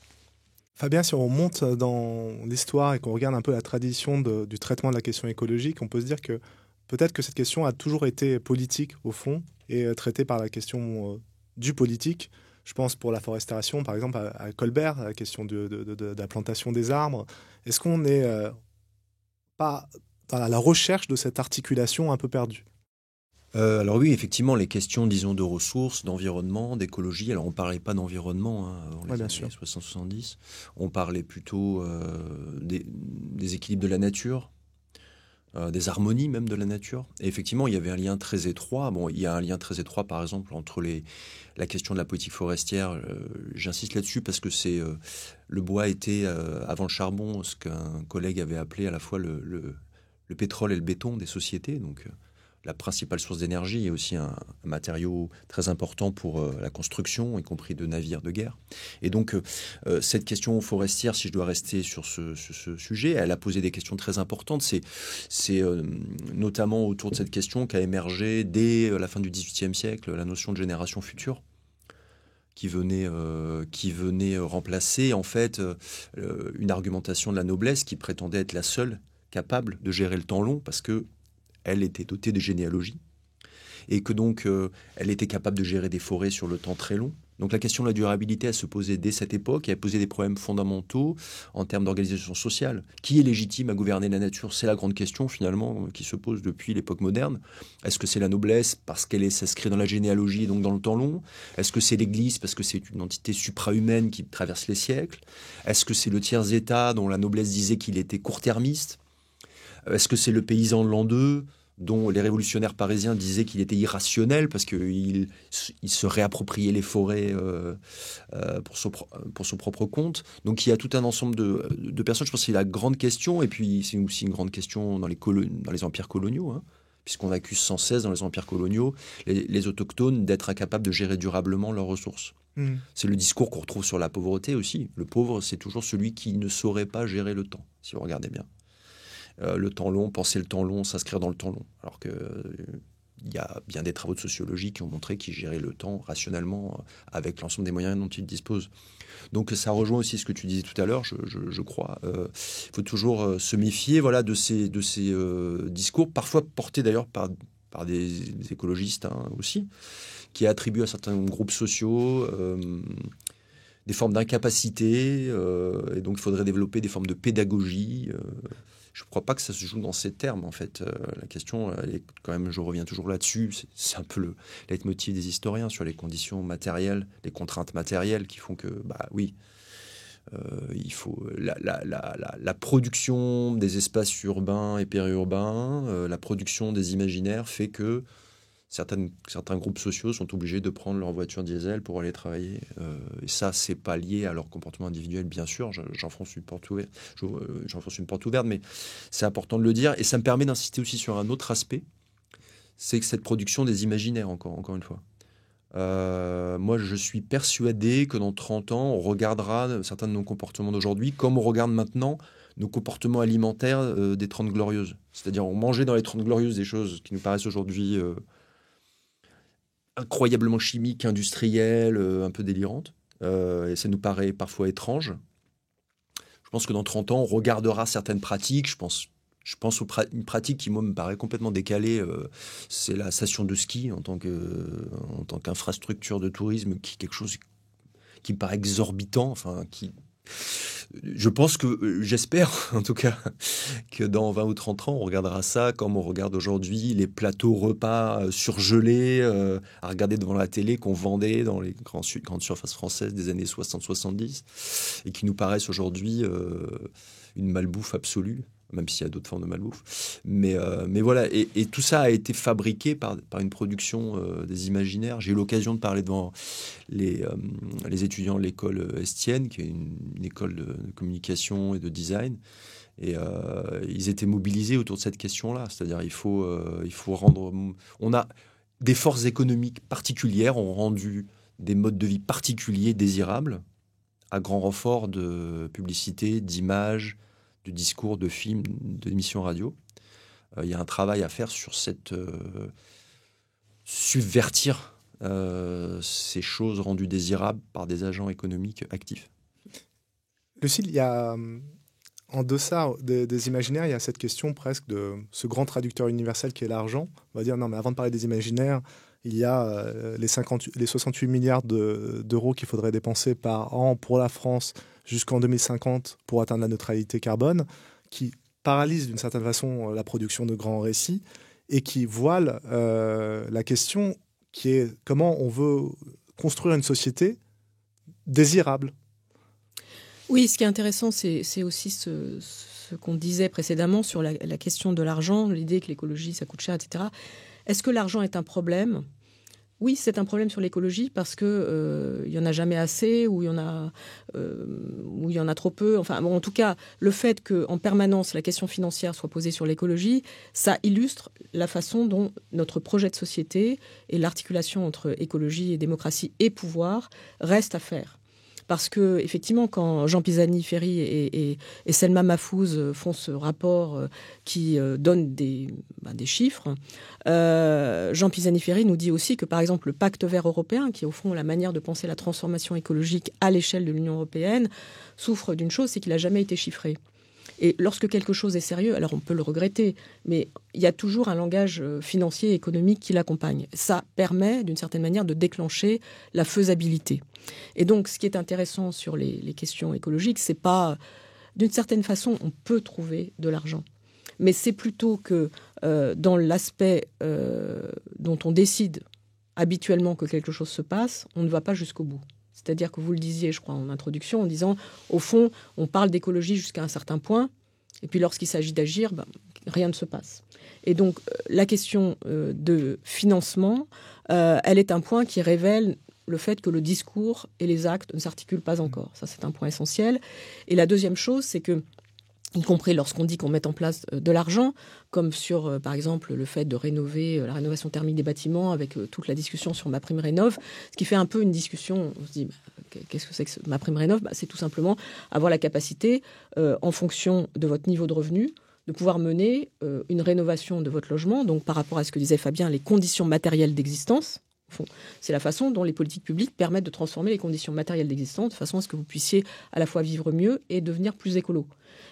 Fabien, si on remonte dans l'histoire et qu'on regarde un peu la tradition du traitement de la question écologique, on peut se dire que peut-être que cette question a toujours été politique au fond et traitée par la question du politique. Je pense pour la forestation, par exemple, à Colbert, la question de la plantation des arbres. Est-ce qu'on n'est pas dans la recherche de cette articulation un peu perdue ? Alors oui, effectivement, les questions, disons, de ressources, d'environnement, d'écologie. Alors on ne parlait pas d'environnement avant les années 60-70. On parlait plutôt des équilibres de la nature, des harmonies même de la nature. Et effectivement, il y avait un lien très étroit. Bon, il y a un lien très étroit, par exemple, entre la question de la politique forestière. J'insiste là-dessus parce que le bois était, avant le charbon, ce qu'un collègue avait appelé à la fois le pétrole et le béton des sociétés. Donc, la principale source d'énergie est aussi un matériau très important pour la construction, y compris de navires de guerre. Et donc, cette question forestière, si je dois rester sur ce sujet, elle a posé des questions très importantes. C'est notamment autour de cette question qu'a émergé dès la fin du XVIIIe siècle la notion de génération future, qui venait remplacer en fait une argumentation de la noblesse qui prétendait être la seule capable de gérer le temps long, parce que elle était dotée de généalogie et que donc elle était capable de gérer des forêts sur le temps très long. Donc la question de la durabilité, elle se posait dès cette époque et elle posait des problèmes fondamentaux en termes d'organisation sociale. Qui est légitime à gouverner la nature ? C'est la grande question finalement qui se pose depuis l'époque moderne. Est-ce que c'est la noblesse parce qu'elle s'inscrit dans la généalogie et donc dans le temps long ? Est-ce que c'est l'Église parce que c'est une entité suprahumaine qui traverse les siècles ? Est-ce que c'est le tiers-état dont la noblesse disait qu'il était court-termiste ? Est-ce que c'est le paysan de l'an 2 dont les révolutionnaires parisiens disaient qu'il était irrationnel parce qu'il se réappropriait les forêts pour son propre compte. Donc il y a tout un ensemble de personnes. Je pense que c'est la grande question. Et puis c'est aussi une grande question dans les empires coloniaux, puisqu'on accuse sans cesse dans les empires coloniaux les autochtones d'être incapables de gérer durablement leurs ressources. C'est le discours qu'on retrouve sur la pauvreté aussi. Le pauvre, c'est toujours celui qui ne saurait pas gérer le temps, si vous regardez bien. Le temps long, penser le temps long, s'inscrire dans le temps long. Alors qu'il y a bien des travaux de sociologie qui ont montré qu'ils géraient le temps rationnellement avec l'ensemble des moyens dont ils disposent. Donc ça rejoint aussi ce que tu disais tout à l'heure, je crois. Il faut toujours se méfier de ces discours, parfois portés d'ailleurs par des écologistes aussi, qui attribuent à certains groupes sociaux des formes d'incapacité, et donc il faudrait développer des formes de pédagogie. Je ne crois pas que ça se joue dans ces termes, en fait. La question, elle est quand même, je reviens toujours là-dessus, c'est un peu le leitmotiv des historiens sur les conditions matérielles, les contraintes matérielles qui font que, il faut la production des espaces urbains et périurbains, la production des imaginaires fait que certains groupes sociaux sont obligés de prendre leur voiture diesel pour aller travailler. Et ça, c'est pas lié à leur comportement individuel, bien sûr. J'enfonce une porte ouverte, mais c'est important de le dire. Et ça me permet d'insister aussi sur un autre aspect, c'est que cette production des imaginaires, encore une fois. Moi, je suis persuadé que dans 30 ans, on regardera certains de nos comportements d'aujourd'hui comme on regarde maintenant nos comportements alimentaires des 30 Glorieuses. C'est-à-dire, on mangeait dans les 30 Glorieuses des choses qui nous paraissent aujourd'hui incroyablement chimiques, industrielles, un peu délirantes. Et ça nous paraît parfois étrange. Je pense que dans 30 ans, on regardera certaines pratiques. Je pense une pratique qui, moi, me paraît complètement décalée. C'est la station de ski en tant qu'infrastructure de tourisme, qui est quelque chose qui me paraît exorbitant. Je pense j'espère en tout cas, que dans 20 ou 30 ans, on regardera ça comme on regarde aujourd'hui les plateaux repas surgelés à regarder devant la télé qu'on vendait dans les grandes surfaces françaises des années 60-70 et qui nous paraissent aujourd'hui une malbouffe absolue. même s'il y a d'autres formes de malbouffe. Mais voilà, et tout ça a été fabriqué par une production des imaginaires. J'ai eu l'occasion de parler devant les étudiants de l'école Estienne, qui est une école de communication et de design. Et ils étaient mobilisés autour de cette question-là. C'est-à-dire, il faut rendre... Des forces économiques particulières ont rendu des modes de vie particuliers désirables, à grand renfort de publicité, d'images, de discours, de films, d'émissions radio. Il y a un travail à faire sur subvertir ces choses rendues désirables par des agents économiques actifs. Lucile, il y a... En deçà des imaginaires, il y a cette question presque de ce grand traducteur universel qui est l'argent. On va dire, non, mais avant de parler des imaginaires, il y a les 68 milliards d'euros qu'il faudrait dépenser par an pour la France jusqu'en 2050 pour atteindre la neutralité carbone, qui paralyse d'une certaine façon la production de grands récits et qui voile la question qui est comment on veut construire une société désirable. Oui, ce qui est intéressant, c'est aussi ce qu'on disait précédemment sur la question de l'argent, l'idée que l'écologie, ça coûte cher, etc. Est-ce que l'argent est un problème ? Oui, c'est un problème sur l'écologie parce que il y en a jamais assez ou il y en a trop peu. Enfin, bon, en tout cas, le fait qu'en permanence la question financière soit posée sur l'écologie, ça illustre la façon dont notre projet de société et l'articulation entre écologie et démocratie et pouvoir reste à faire. Parce que, effectivement, quand Jean Pisani-Ferry et Selma Mahfouz font ce rapport qui donne des chiffres, Jean Pisani-Ferry nous dit aussi que, par exemple, le pacte vert européen, qui est au fond la manière de penser la transformation écologique à l'échelle de l'Union européenne, souffre d'une chose, c'est qu'il n'a jamais été chiffré. Et lorsque quelque chose est sérieux, alors on peut le regretter, mais il y a toujours un langage financier et économique qui l'accompagne. Ça permet, d'une certaine manière, de déclencher la faisabilité. Et donc, ce qui est intéressant sur les questions écologiques, c'est pas... D'une certaine façon, on peut trouver de l'argent. Mais c'est plutôt que dans l'aspect dont on décide habituellement que quelque chose se passe, on ne va pas jusqu'au bout. C'est-à-dire que vous le disiez, je crois, en introduction, en disant, au fond, on parle d'écologie jusqu'à un certain point, et puis lorsqu'il s'agit d'agir, rien ne se passe. Et donc, la question de financement, elle est un point qui révèle le fait que le discours et les actes ne s'articulent pas encore. Ça, c'est un point essentiel. Et la deuxième chose, c'est que, y compris lorsqu'on dit qu'on met en place de l'argent, comme sur, par exemple, le fait de rénover la rénovation thermique des bâtiments avec toute la discussion sur MaPrimeRénov', ce qui fait un peu une discussion, on se dit, qu'est-ce que c'est que MaPrimeRénov'? C'est tout simplement avoir la capacité, en fonction de votre niveau de revenu, de pouvoir mener une rénovation de votre logement, donc par rapport à ce que disait Fabien, les conditions matérielles d'existence. C'est la façon dont les politiques publiques permettent de transformer les conditions matérielles d'existence de façon à ce que vous puissiez à la fois vivre mieux et devenir plus écolo.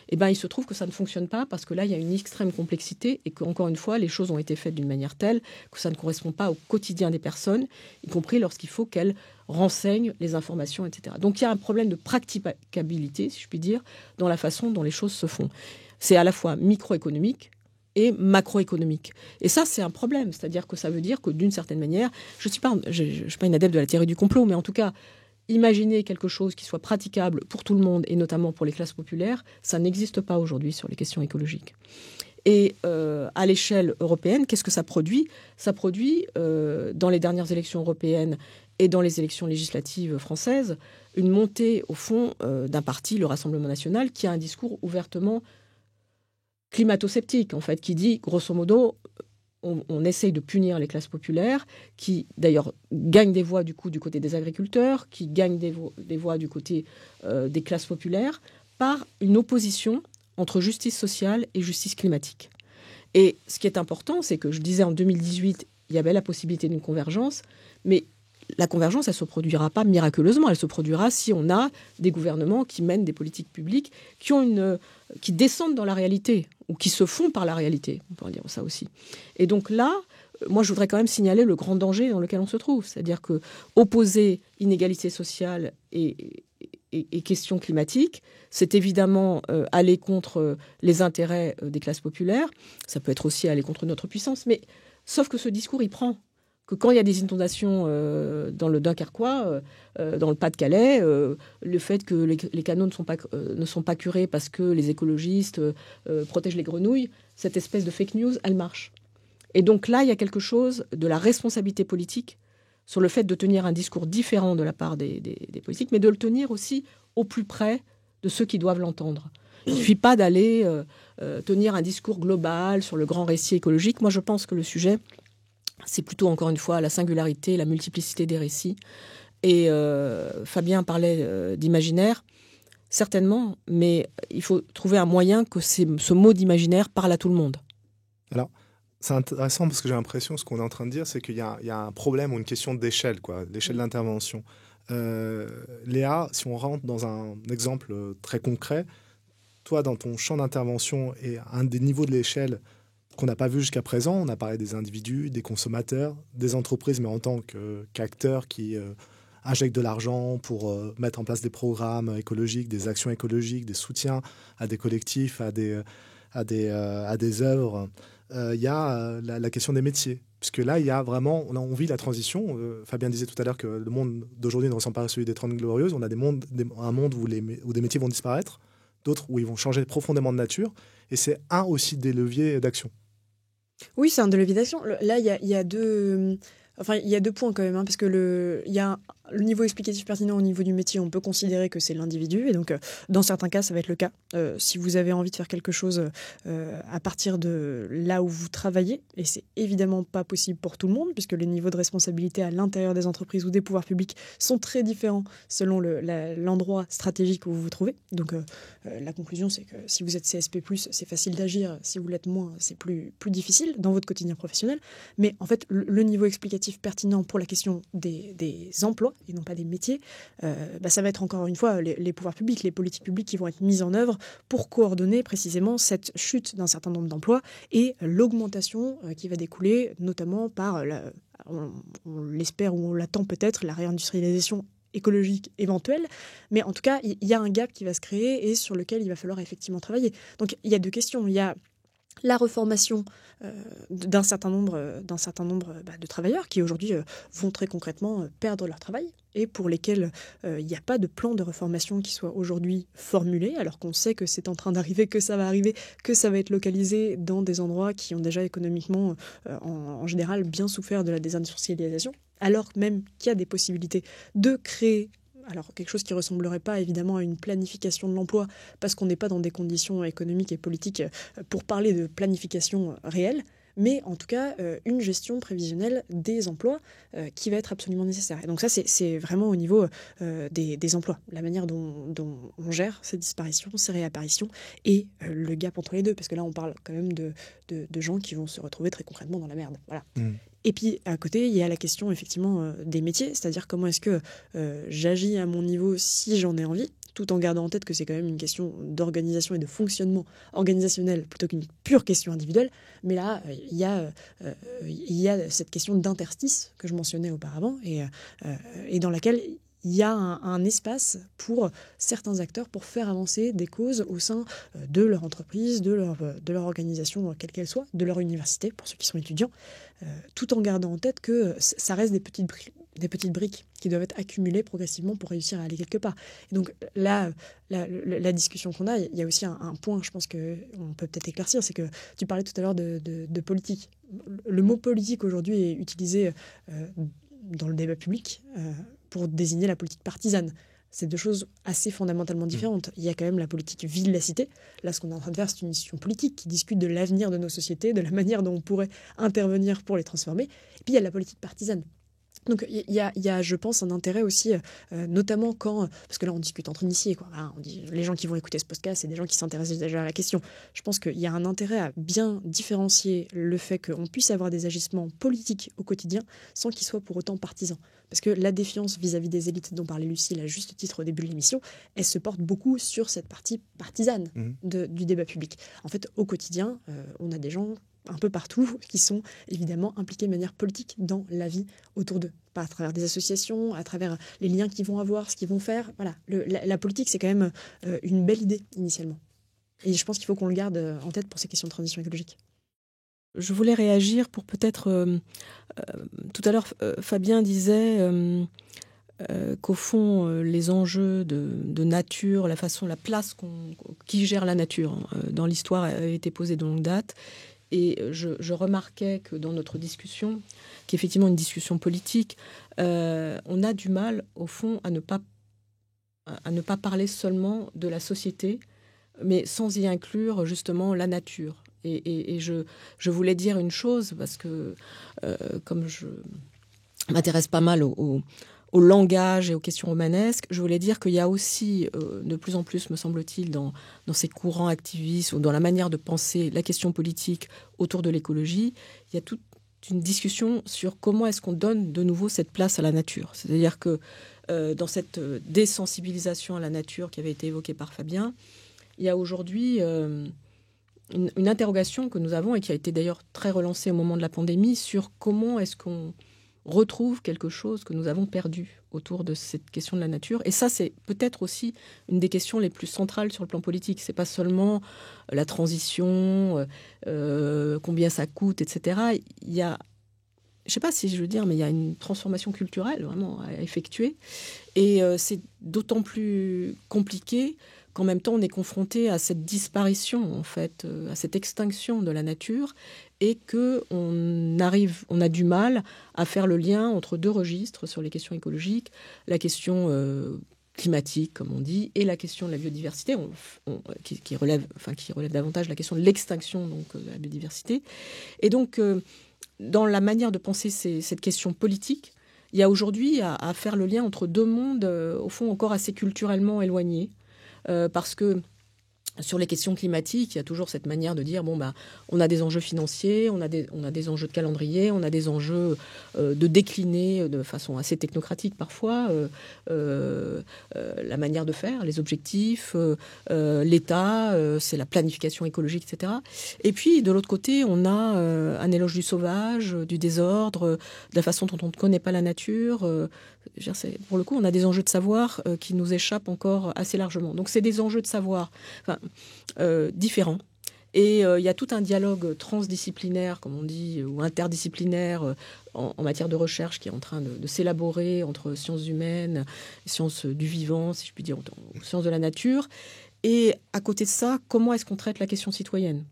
Eh bien, il se trouve que ça ne fonctionne pas parce que là, il y a une extrême complexité et qu'encore une fois, les choses ont été faites d'une manière telle que ça ne correspond pas au quotidien des personnes, y compris lorsqu'il faut qu'elles renseignent les informations, etc. Donc, il y a un problème de praticabilité, si je puis dire, dans la façon dont les choses se font. C'est à la fois microéconomique et macroéconomique. Et ça, c'est un problème. C'est-à-dire que ça veut dire que, d'une certaine manière, je ne suis pas une adepte de la théorie du complot, mais en tout cas, imaginer quelque chose qui soit praticable pour tout le monde, et notamment pour les classes populaires, ça n'existe pas aujourd'hui sur les questions écologiques. Et à l'échelle européenne, qu'est-ce que ça produit ? Ça produit, dans les dernières élections européennes et dans les élections législatives françaises, une montée, au fond, d'un parti, le Rassemblement national, qui a un discours ouvertement climato-sceptique, en fait, qui dit, grosso modo, on essaye de punir les classes populaires, qui d'ailleurs gagnent des voix du côté des agriculteurs, qui gagnent des voix du côté des classes populaires, par une opposition entre justice sociale et justice climatique. Et ce qui est important, c'est que je disais en 2018, il y avait la possibilité d'une convergence, mais la convergence, elle ne se produira pas miraculeusement. Elle se produira si on a des gouvernements qui mènent des politiques publiques qui descendent dans la réalité ou qui se font par la réalité. On peut dire ça aussi. Et donc là, moi, je voudrais quand même signaler le grand danger dans lequel on se trouve. C'est-à-dire que opposer inégalité sociale et questions climatiques, c'est évidemment aller contre les intérêts des classes populaires. Ça peut être aussi aller contre notre puissance. Mais sauf que ce discours, il prend. que quand il y a des inondations dans le Dunkerquois, dans le Pas-de-Calais, le fait que les canaux ne sont pas curés parce que les écologistes protègent les grenouilles, cette espèce de fake news, elle marche. Et donc là, il y a quelque chose de la responsabilité politique sur le fait de tenir un discours différent de la part des politiques, mais de le tenir aussi au plus près de ceux qui doivent l'entendre. Il ne suffit pas d'aller tenir un discours global sur le grand récit écologique. Moi, je pense que le sujet, c'est plutôt, encore une fois, la singularité, la multiplicité des récits. Et Fabien parlait d'imaginaire, certainement, mais il faut trouver un moyen que ce mot d'imaginaire parle à tout le monde. Alors, c'est intéressant parce que j'ai l'impression que ce qu'on est en train de dire, c'est qu'il y a un problème ou une question d'échelle, l'échelle d'intervention. Léa, si on rentre dans un exemple très concret, toi, dans ton champ d'intervention et un des niveaux de l'échelle qu'on n'a pas vu jusqu'à présent, on a parlé des individus, des consommateurs, des entreprises, mais en tant qu'acteurs qui injectent de l'argent pour mettre en place des programmes écologiques, des actions écologiques, des soutiens à des collectifs, à des œuvres. Il y a la question des métiers. Puisque là, il y a vraiment, on vit la transition. Fabien disait tout à l'heure que le monde d'aujourd'hui ne ressemble pas à celui des 30 Glorieuses. On a un monde où des métiers vont disparaître, d'autres où ils vont changer profondément de nature. Et c'est un aussi des leviers d'action. Oui, c'est un des leviers d'action. Là, il y a deux... Enfin, il y a deux points quand même, hein, parce que il y a le niveau explicatif pertinent au niveau du métier, on peut considérer que c'est l'individu, et donc dans certains cas, ça va être le cas. Si vous avez envie de faire quelque chose à partir de là où vous travaillez, et c'est évidemment pas possible pour tout le monde, puisque les niveaux de responsabilité à l'intérieur des entreprises ou des pouvoirs publics sont très différents selon l'endroit stratégique où vous vous trouvez. Donc la conclusion, c'est que si vous êtes CSP+, c'est facile d'agir, si vous l'êtes moins, c'est plus difficile dans votre quotidien professionnel. Mais en fait, le niveau explicatif pertinent pour la question des emplois, et non pas des métiers, ça va être encore une fois les pouvoirs publics, les politiques publiques qui vont être mises en œuvre pour coordonner précisément cette chute d'un certain nombre d'emplois et l'augmentation qui va découler notamment par, on l'espère ou on l'attend peut-être, la réindustrialisation écologique éventuelle, mais en tout cas, il y a un gap qui va se créer et sur lequel il va falloir effectivement travailler. Donc il y a deux questions. Il y a la reformation d'un certain nombre de travailleurs qui aujourd'hui vont très concrètement perdre leur travail et pour lesquels il n'y a pas de plan de reformation qui soit aujourd'hui formulé, alors qu'on sait que c'est en train d'arriver, que ça va arriver, que ça va être localisé dans des endroits qui ont déjà économiquement en général bien souffert de la désindustrialisation, alors même qu'il y a des possibilités de créer alors quelque chose qui ne ressemblerait pas évidemment à une planification de l'emploi, parce qu'on n'est pas dans des conditions économiques et politiques pour parler de planification réelle, mais en tout cas une gestion prévisionnelle des emplois qui va être absolument nécessaire. Et donc ça, c'est vraiment au niveau des emplois, la manière dont on gère ces disparitions, ces réapparitions, et le gap entre les deux, parce que là, on parle quand même de gens qui vont se retrouver très concrètement dans la merde. Voilà. Et puis, à côté, il y a la question, effectivement, des métiers, c'est-à-dire comment est-ce que j'agis à mon niveau si j'en ai envie, tout en gardant en tête que c'est quand même une question d'organisation et de fonctionnement organisationnel plutôt qu'une pure question individuelle. Mais là, il y a cette question d'interstice que je mentionnais auparavant et dans laquelle il y a un espace pour certains acteurs pour faire avancer des causes au sein de leur entreprise, de leur organisation, quelle qu'elle soit, de leur université, pour ceux qui sont étudiants, tout en gardant en tête que ça reste des petites briques qui doivent être accumulées progressivement pour réussir à aller quelque part. Et donc là, la discussion qu'on a, il y a aussi un point, je pense qu'on peut peut-être éclaircir, c'est que tu parlais tout à l'heure de politique. Le mot politique aujourd'hui est utilisé dans le débat public pour désigner la politique partisane. C'est deux choses assez fondamentalement différentes. Il y a quand même la politique vie de la cité. Là, ce qu'on est en train de faire, c'est une institution politique qui discute de l'avenir de nos sociétés, de la manière dont on pourrait intervenir pour les transformer. Et puis, il y a la politique partisane. Donc il y a, je pense, un intérêt aussi, notamment quand, parce que là on discute entre initiés, quoi. Voilà, on dit, les gens qui vont écouter ce podcast, c'est des gens qui s'intéressent déjà à la question. Je pense qu'il y a un intérêt à bien différencier le fait qu'on puisse avoir des agissements politiques au quotidien sans qu'ils soient pour autant partisans. Parce que la défiance vis-à-vis des élites dont parlait Lucile à juste titre au début de l'émission, elle se porte beaucoup sur cette partie partisane du débat public. En fait, au quotidien, on a des gens un peu partout qui sont évidemment impliqués de manière politique dans la vie autour d'eux. Pas à travers des associations, à travers les liens qu'ils vont avoir, ce qu'ils vont faire. Voilà. La politique, c'est quand même une belle idée initialement. Et je pense qu'il faut qu'on le garde en tête pour ces questions de transition écologique. je voulais réagir pour peut-être... tout à l'heure, Fabien disait qu'au fond, les enjeux de nature, la place qui gère la nature dans l'histoire a été posée de longue date. Et je remarquais que dans notre discussion, qui est effectivement une discussion politique, on a du mal, au fond, à ne pas parler seulement de la société, mais sans y inclure justement la nature. Et je voulais dire une chose, parce que comme je m'intéresse pas mal au langage et aux questions romanesques, je voulais dire qu'il y a aussi, de plus en plus, me semble-t-il, dans ces courants activistes ou dans la manière de penser la question politique autour de l'écologie, il y a toute une discussion sur comment est-ce qu'on donne de nouveau cette place à la nature. C'est-à-dire que dans cette désensibilisation à la nature qui avait été évoquée par Fabien, il y a aujourd'hui une interrogation que nous avons et qui a été d'ailleurs très relancée au moment de la pandémie sur comment est-ce qu'on retrouve quelque chose que nous avons perdu autour de cette question de la nature. Et ça, c'est peut-être aussi une des questions les plus centrales sur le plan politique. C'est pas seulement la transition, combien ça coûte, etc. Il y a, je sais pas si je veux dire, mais il y a une transformation culturelle vraiment à effectuer. Et c'est d'autant plus compliqué qu'en même temps, on est confronté à cette disparition, en fait, à cette extinction de la nature, et qu'on a du mal à faire le lien entre deux registres sur les questions écologiques, la question climatique, comme on dit, et la question de la biodiversité, qui relève davantage la question de l'extinction donc, de la biodiversité. Et donc, dans la manière de penser cette question politique, il y a aujourd'hui à faire le lien entre deux mondes, au fond, encore assez culturellement éloignés, parce que sur les questions climatiques, il y a toujours cette manière de dire on a des enjeux financiers, on a des enjeux de calendrier, on a des enjeux de décliner de façon assez technocratique parfois la manière de faire, les objectifs, l'État, c'est la planification écologique, etc. Et puis de l'autre côté, on a un éloge du sauvage, du désordre, de la façon dont on ne connaît pas la nature. Pour le coup, on a des enjeux de savoir qui nous échappent encore assez largement. Donc c'est des enjeux de savoir différents. Et il y a tout un dialogue transdisciplinaire, comme on dit, ou interdisciplinaire en matière de recherche qui est en train de s'élaborer entre sciences humaines, sciences du vivant, si je puis dire, sciences de la nature. Et à côté de ça, comment est-ce qu'on traite la question citoyenne ?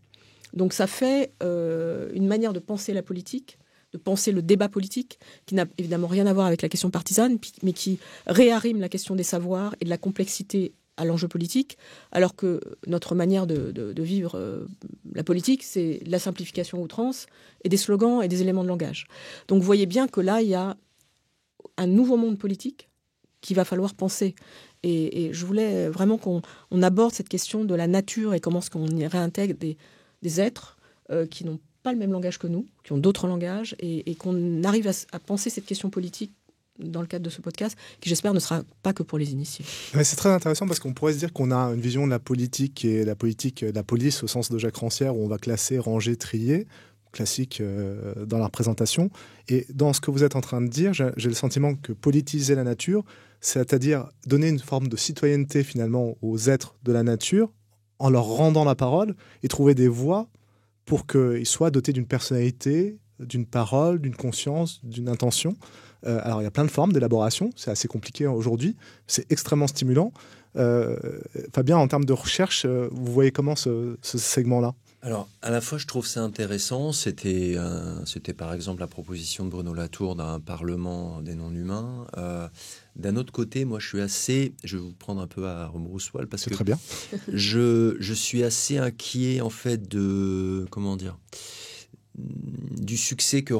Donc ça fait une manière de penser la politique, de penser le débat politique, qui n'a évidemment rien à voir avec la question partisane, mais qui réarrime la question des savoirs et de la complexité à l'enjeu politique, alors que notre manière de vivre la politique, c'est la simplification à outrance et des slogans et des éléments de langage. Donc vous voyez bien que là, il y a un nouveau monde politique qu'il va falloir penser. Et je voulais vraiment qu'on aborde cette question de la nature et comment est-ce qu'on y réintègre des êtres qui n'ont pas le même langage que nous, qui ont d'autres langages, et qu'on arrive à penser cette question politique dans le cadre de ce podcast, qui j'espère ne sera pas que pour les initiés. Mais c'est très intéressant parce qu'on pourrait se dire qu'on a une vision de la politique qui est la politique de la police au sens de Jacques Rancière, où on va classer, ranger, trier, classique dans la représentation. Et dans ce que vous êtes en train de dire, j'ai le sentiment que politiser la nature, c'est-à-dire donner une forme de citoyenneté finalement aux êtres de la nature, en leur rendant la parole et trouver des voies pour qu'ils soient dotés d'une personnalité, d'une parole, d'une conscience, d'une intention. Alors, il y a plein de formes d'élaboration. C'est assez compliqué aujourd'hui. C'est extrêmement stimulant. Fabien, en termes de recherche, vous voyez comment ce segment-là ? Alors, à la fois, je trouve ça intéressant. C'était par exemple la proposition de Bruno Latour d'un parlement des non-humains. D'un autre côté, moi, je vais vous prendre un peu à rebrousse-poil parce que très bien. je suis assez inquiet, en fait, du succès que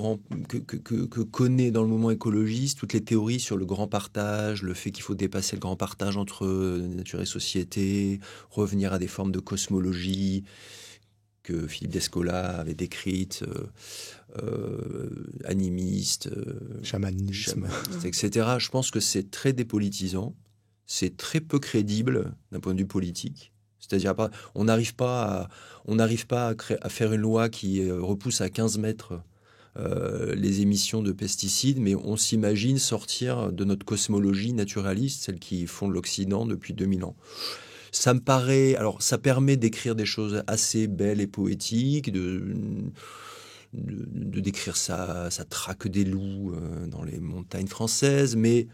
connaît dans le mouvement écologiste toutes les théories sur le grand partage, le fait qu'il faut dépasser le grand partage entre nature et société, revenir à des formes de cosmologie que Philippe Descola avait décrites, animistes, chamanisme, etc. Je pense que c'est très dépolitisant, c'est très peu crédible d'un point de vue politique. C'est-à-dire, on n'arrive pas à faire une loi qui repousse à 15 mètres les émissions de pesticides, mais on s'imagine sortir de notre cosmologie naturaliste, celle qui fonde l'Occident depuis 2000 ans. Ça me paraît... Alors, ça permet d'écrire des choses assez belles et poétiques, de décrire sa traque des loups dans les montagnes françaises, mais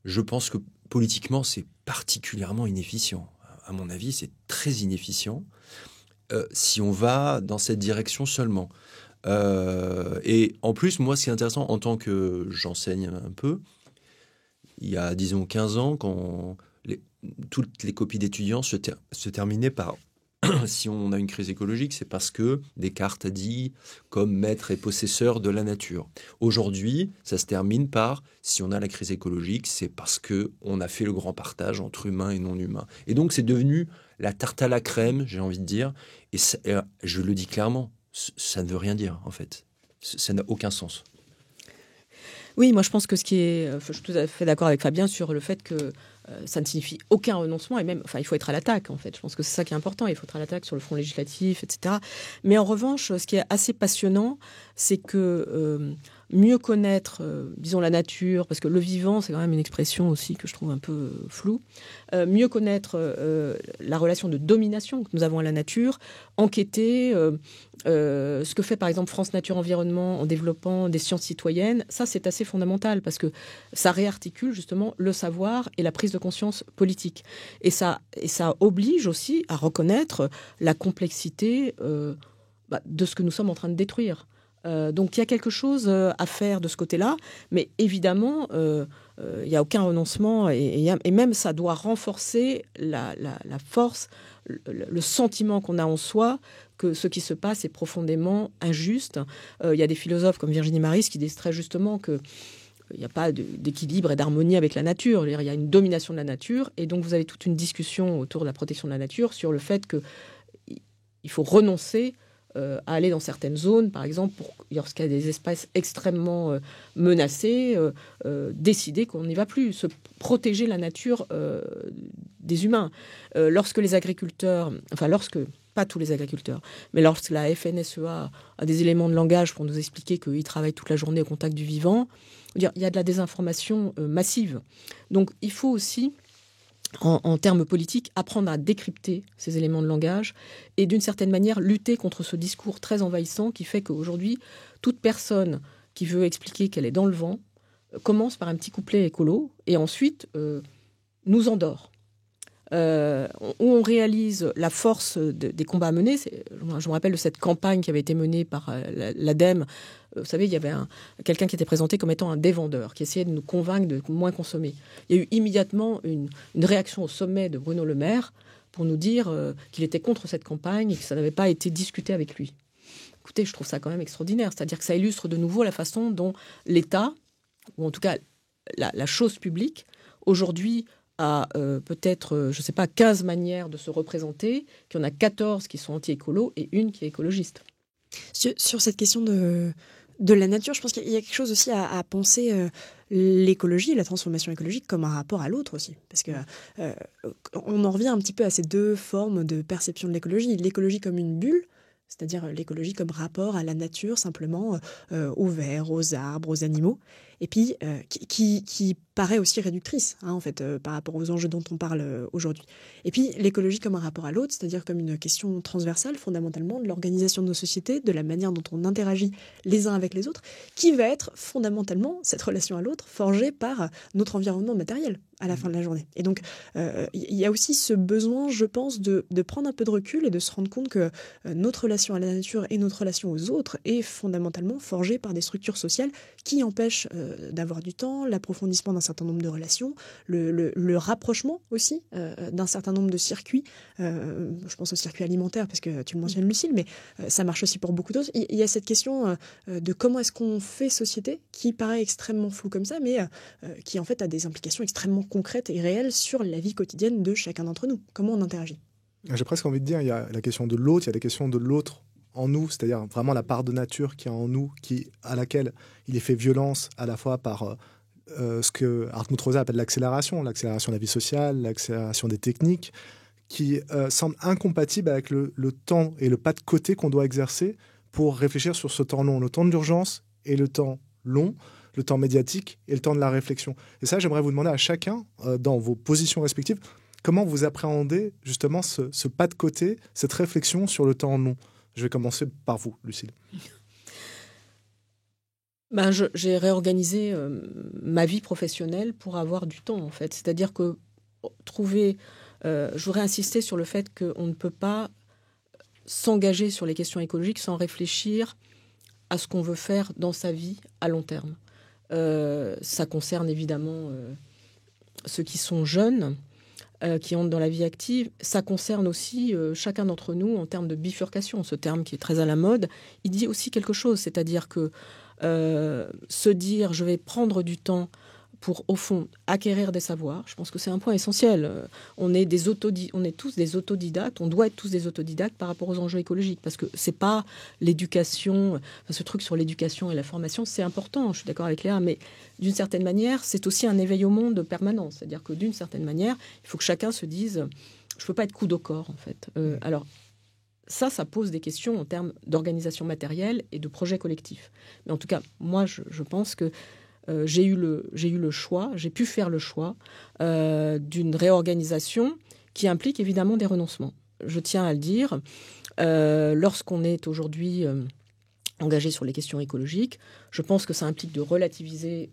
je pense que politiquement, c'est particulièrement inefficient. À mon avis, c'est très inefficient si on va dans cette direction seulement. Et en plus, moi, ce qui est intéressant, en tant que j'enseigne un peu, il y a, disons, 15 ans, quand toutes les copies d'étudiants se terminaient par si on a une crise écologique, c'est parce que Descartes a dit comme maître et possesseur de la nature. Aujourd'hui, ça se termine par si on a la crise écologique, c'est parce que on a fait le grand partage entre humains et non humains. Et donc, c'est devenu la tarte à la crème, j'ai envie de dire. Et je le dis clairement, ça ne veut rien dire, en fait. Ça n'a aucun sens. Oui, moi je pense que je suis tout à fait d'accord avec Fabien sur le fait que ça ne signifie aucun renoncement et même, il faut être à l'attaque en fait. Je pense que c'est ça qui est important. Il faut être à l'attaque sur le front législatif, etc. Mais en revanche, ce qui est assez passionnant, c'est que mieux connaître, disons, la nature, parce que le vivant, c'est quand même une expression aussi que je trouve un peu floue, mieux connaître la relation de domination que nous avons à la nature, enquêter, ce que fait par exemple France Nature Environnement en développant des sciences citoyennes, ça c'est assez fondamental parce que ça réarticule justement le savoir et la prise de conscience politique. Et ça oblige aussi à reconnaître la complexité de ce que nous sommes en train de détruire. Donc il y a quelque chose à faire de ce côté-là, mais évidemment, il n'y a aucun renoncement et même ça doit renforcer la force, le sentiment qu'on a en soi que ce qui se passe est profondément injuste. Il y a des philosophes comme Virginie Maris qui disent très justement qu'il n'y a pas d'équilibre et d'harmonie avec la nature. Il y a une domination de la nature et donc vous avez toute une discussion autour de la protection de la nature sur le fait qu'il faut renoncer à aller dans certaines zones, par exemple, lorsqu'il y a des espèces extrêmement menacées, décider qu'on n'y va plus, se protéger la nature des humains. Lorsque les agriculteurs, pas tous les agriculteurs, mais lorsque la FNSEA a des éléments de langage pour nous expliquer qu'ils travaillent toute la journée au contact du vivant, il y a de la désinformation massive. Donc il faut aussi, en termes politiques, apprendre à décrypter ces éléments de langage et d'une certaine manière lutter contre ce discours très envahissant qui fait qu'aujourd'hui, toute personne qui veut expliquer qu'elle est dans le vent commence par un petit couplet écolo et ensuite nous endort. Où on réalise la force des combats à mener. Je me rappelle de cette campagne qui avait été menée par l'ADEME. Vous savez, il y avait quelqu'un qui était présenté comme étant un dévendeur, qui essayait de nous convaincre de moins consommer. Il y a eu immédiatement une réaction au sommet de Bruno Le Maire pour nous dire qu'il était contre cette campagne et que ça n'avait pas été discuté avec lui. Écoutez, je trouve ça quand même extraordinaire. C'est-à-dire que ça illustre de nouveau la façon dont l'État, ou en tout cas la chose publique, aujourd'hui, a peut-être, 15 manières de se représenter, qu'il y en a 14 qui sont anti-écolos et une qui est écologiste. Sur cette question de la nature, je pense qu'il y a quelque chose aussi à penser l'écologie, la transformation écologique comme un rapport à l'autre aussi. Parce que on en revient un petit peu à ces deux formes de perception de l'écologie. L'écologie comme une bulle, c'est-à-dire l'écologie comme rapport à la nature, simplement aux vers, aux arbres, aux animaux, et puis qui paraît aussi réductrice, en fait, par rapport aux enjeux dont on parle aujourd'hui. Et puis l'écologie comme un rapport à l'autre, c'est-à-dire comme une question transversale, fondamentalement, de l'organisation de nos sociétés, de la manière dont on interagit les uns avec les autres, qui va être fondamentalement, cette relation à l'autre, forgée par notre environnement matériel à la fin de la journée. Et donc, il y a aussi ce besoin, je pense, de prendre un peu de recul et de se rendre compte que notre relation à la nature et notre relation aux autres est fondamentalement forgée par des structures sociales qui empêchent d'avoir du temps, l'approfondissement d'un certain nombre de relations, le rapprochement aussi d'un certain nombre de circuits. Je pense aux circuits alimentaires, parce que tu le mentionnes, Lucille, mais ça marche aussi pour beaucoup d'autres. Il y a cette question de comment est-ce qu'on fait société, qui paraît extrêmement floue comme ça, mais qui en fait a des implications extrêmement concrètes et réelles sur la vie quotidienne de chacun d'entre nous. Comment on interagit ? J'ai presque envie de dire, il y a la question de l'autre, il y a la question de l'autre en nous, c'est-à-dire vraiment la part de nature qui est en nous, à laquelle il est fait violence à la fois par ce que Hartmut Rosa appelle l'accélération de la vie sociale, l'accélération des techniques, qui semble incompatible avec le temps et le pas de côté qu'on doit exercer pour réfléchir sur ce temps long, le temps de l'urgence et le temps long, le temps médiatique et le temps de la réflexion. Et ça, j'aimerais vous demander à chacun, dans vos positions respectives, comment vous appréhendez justement ce pas de côté, cette réflexion sur le temps long. Je vais commencer par vous, Lucille. J'ai réorganisé ma vie professionnelle pour avoir du temps, en fait. C'est-à-dire que je voudrais insister sur le fait qu'on ne peut pas s'engager sur les questions écologiques sans réfléchir à ce qu'on veut faire dans sa vie à long terme. Ça concerne évidemment ceux qui sont jeunes, qui entrent dans la vie active. Ça concerne aussi chacun d'entre nous en termes de bifurcation. Ce terme qui est très à la mode, il dit aussi quelque chose. C'est-à-dire que se dire je vais prendre du temps pour, au fond, acquérir des savoirs, je pense que c'est un point essentiel. On est tous des autodidactes, on doit être tous des autodidactes par rapport aux enjeux écologiques, parce que c'est pas l'éducation, ce truc sur l'éducation et la formation, c'est important, je suis d'accord avec Léa, mais d'une certaine manière, c'est aussi un éveil au monde permanent. C'est-à-dire que d'une certaine manière, il faut que chacun se dise, je peux pas être coude au corps, en fait. Alors, ça pose des questions en termes d'organisation matérielle et de projet collectif. Mais en tout cas, moi, je pense que j'ai pu faire le choix d'une réorganisation qui implique évidemment des renoncements. Je tiens à le dire, lorsqu'on est aujourd'hui engagé sur les questions écologiques, je pense que ça implique de relativiser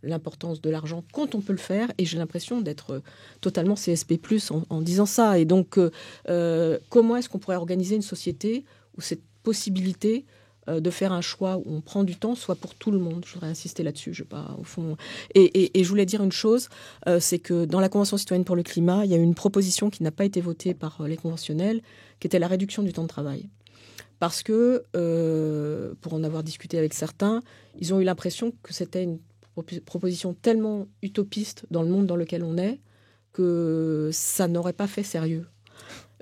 l'importance de l'argent quand on peut le faire, et j'ai l'impression d'être totalement CSP+, en disant ça. Et donc, comment est-ce qu'on pourrait organiser une société où cette possibilité de faire un choix où on prend du temps, soit pour tout le monde. Je voudrais insister là-dessus, je sais pas, au fond. Et je voulais dire une chose, c'est que dans la Convention citoyenne pour le climat, il y a eu une proposition qui n'a pas été votée par les conventionnels, qui était la réduction du temps de travail. Parce que, pour en avoir discuté avec certains, ils ont eu l'impression que c'était une proposition tellement utopiste dans le monde dans lequel on est, que ça n'aurait pas fait sérieux.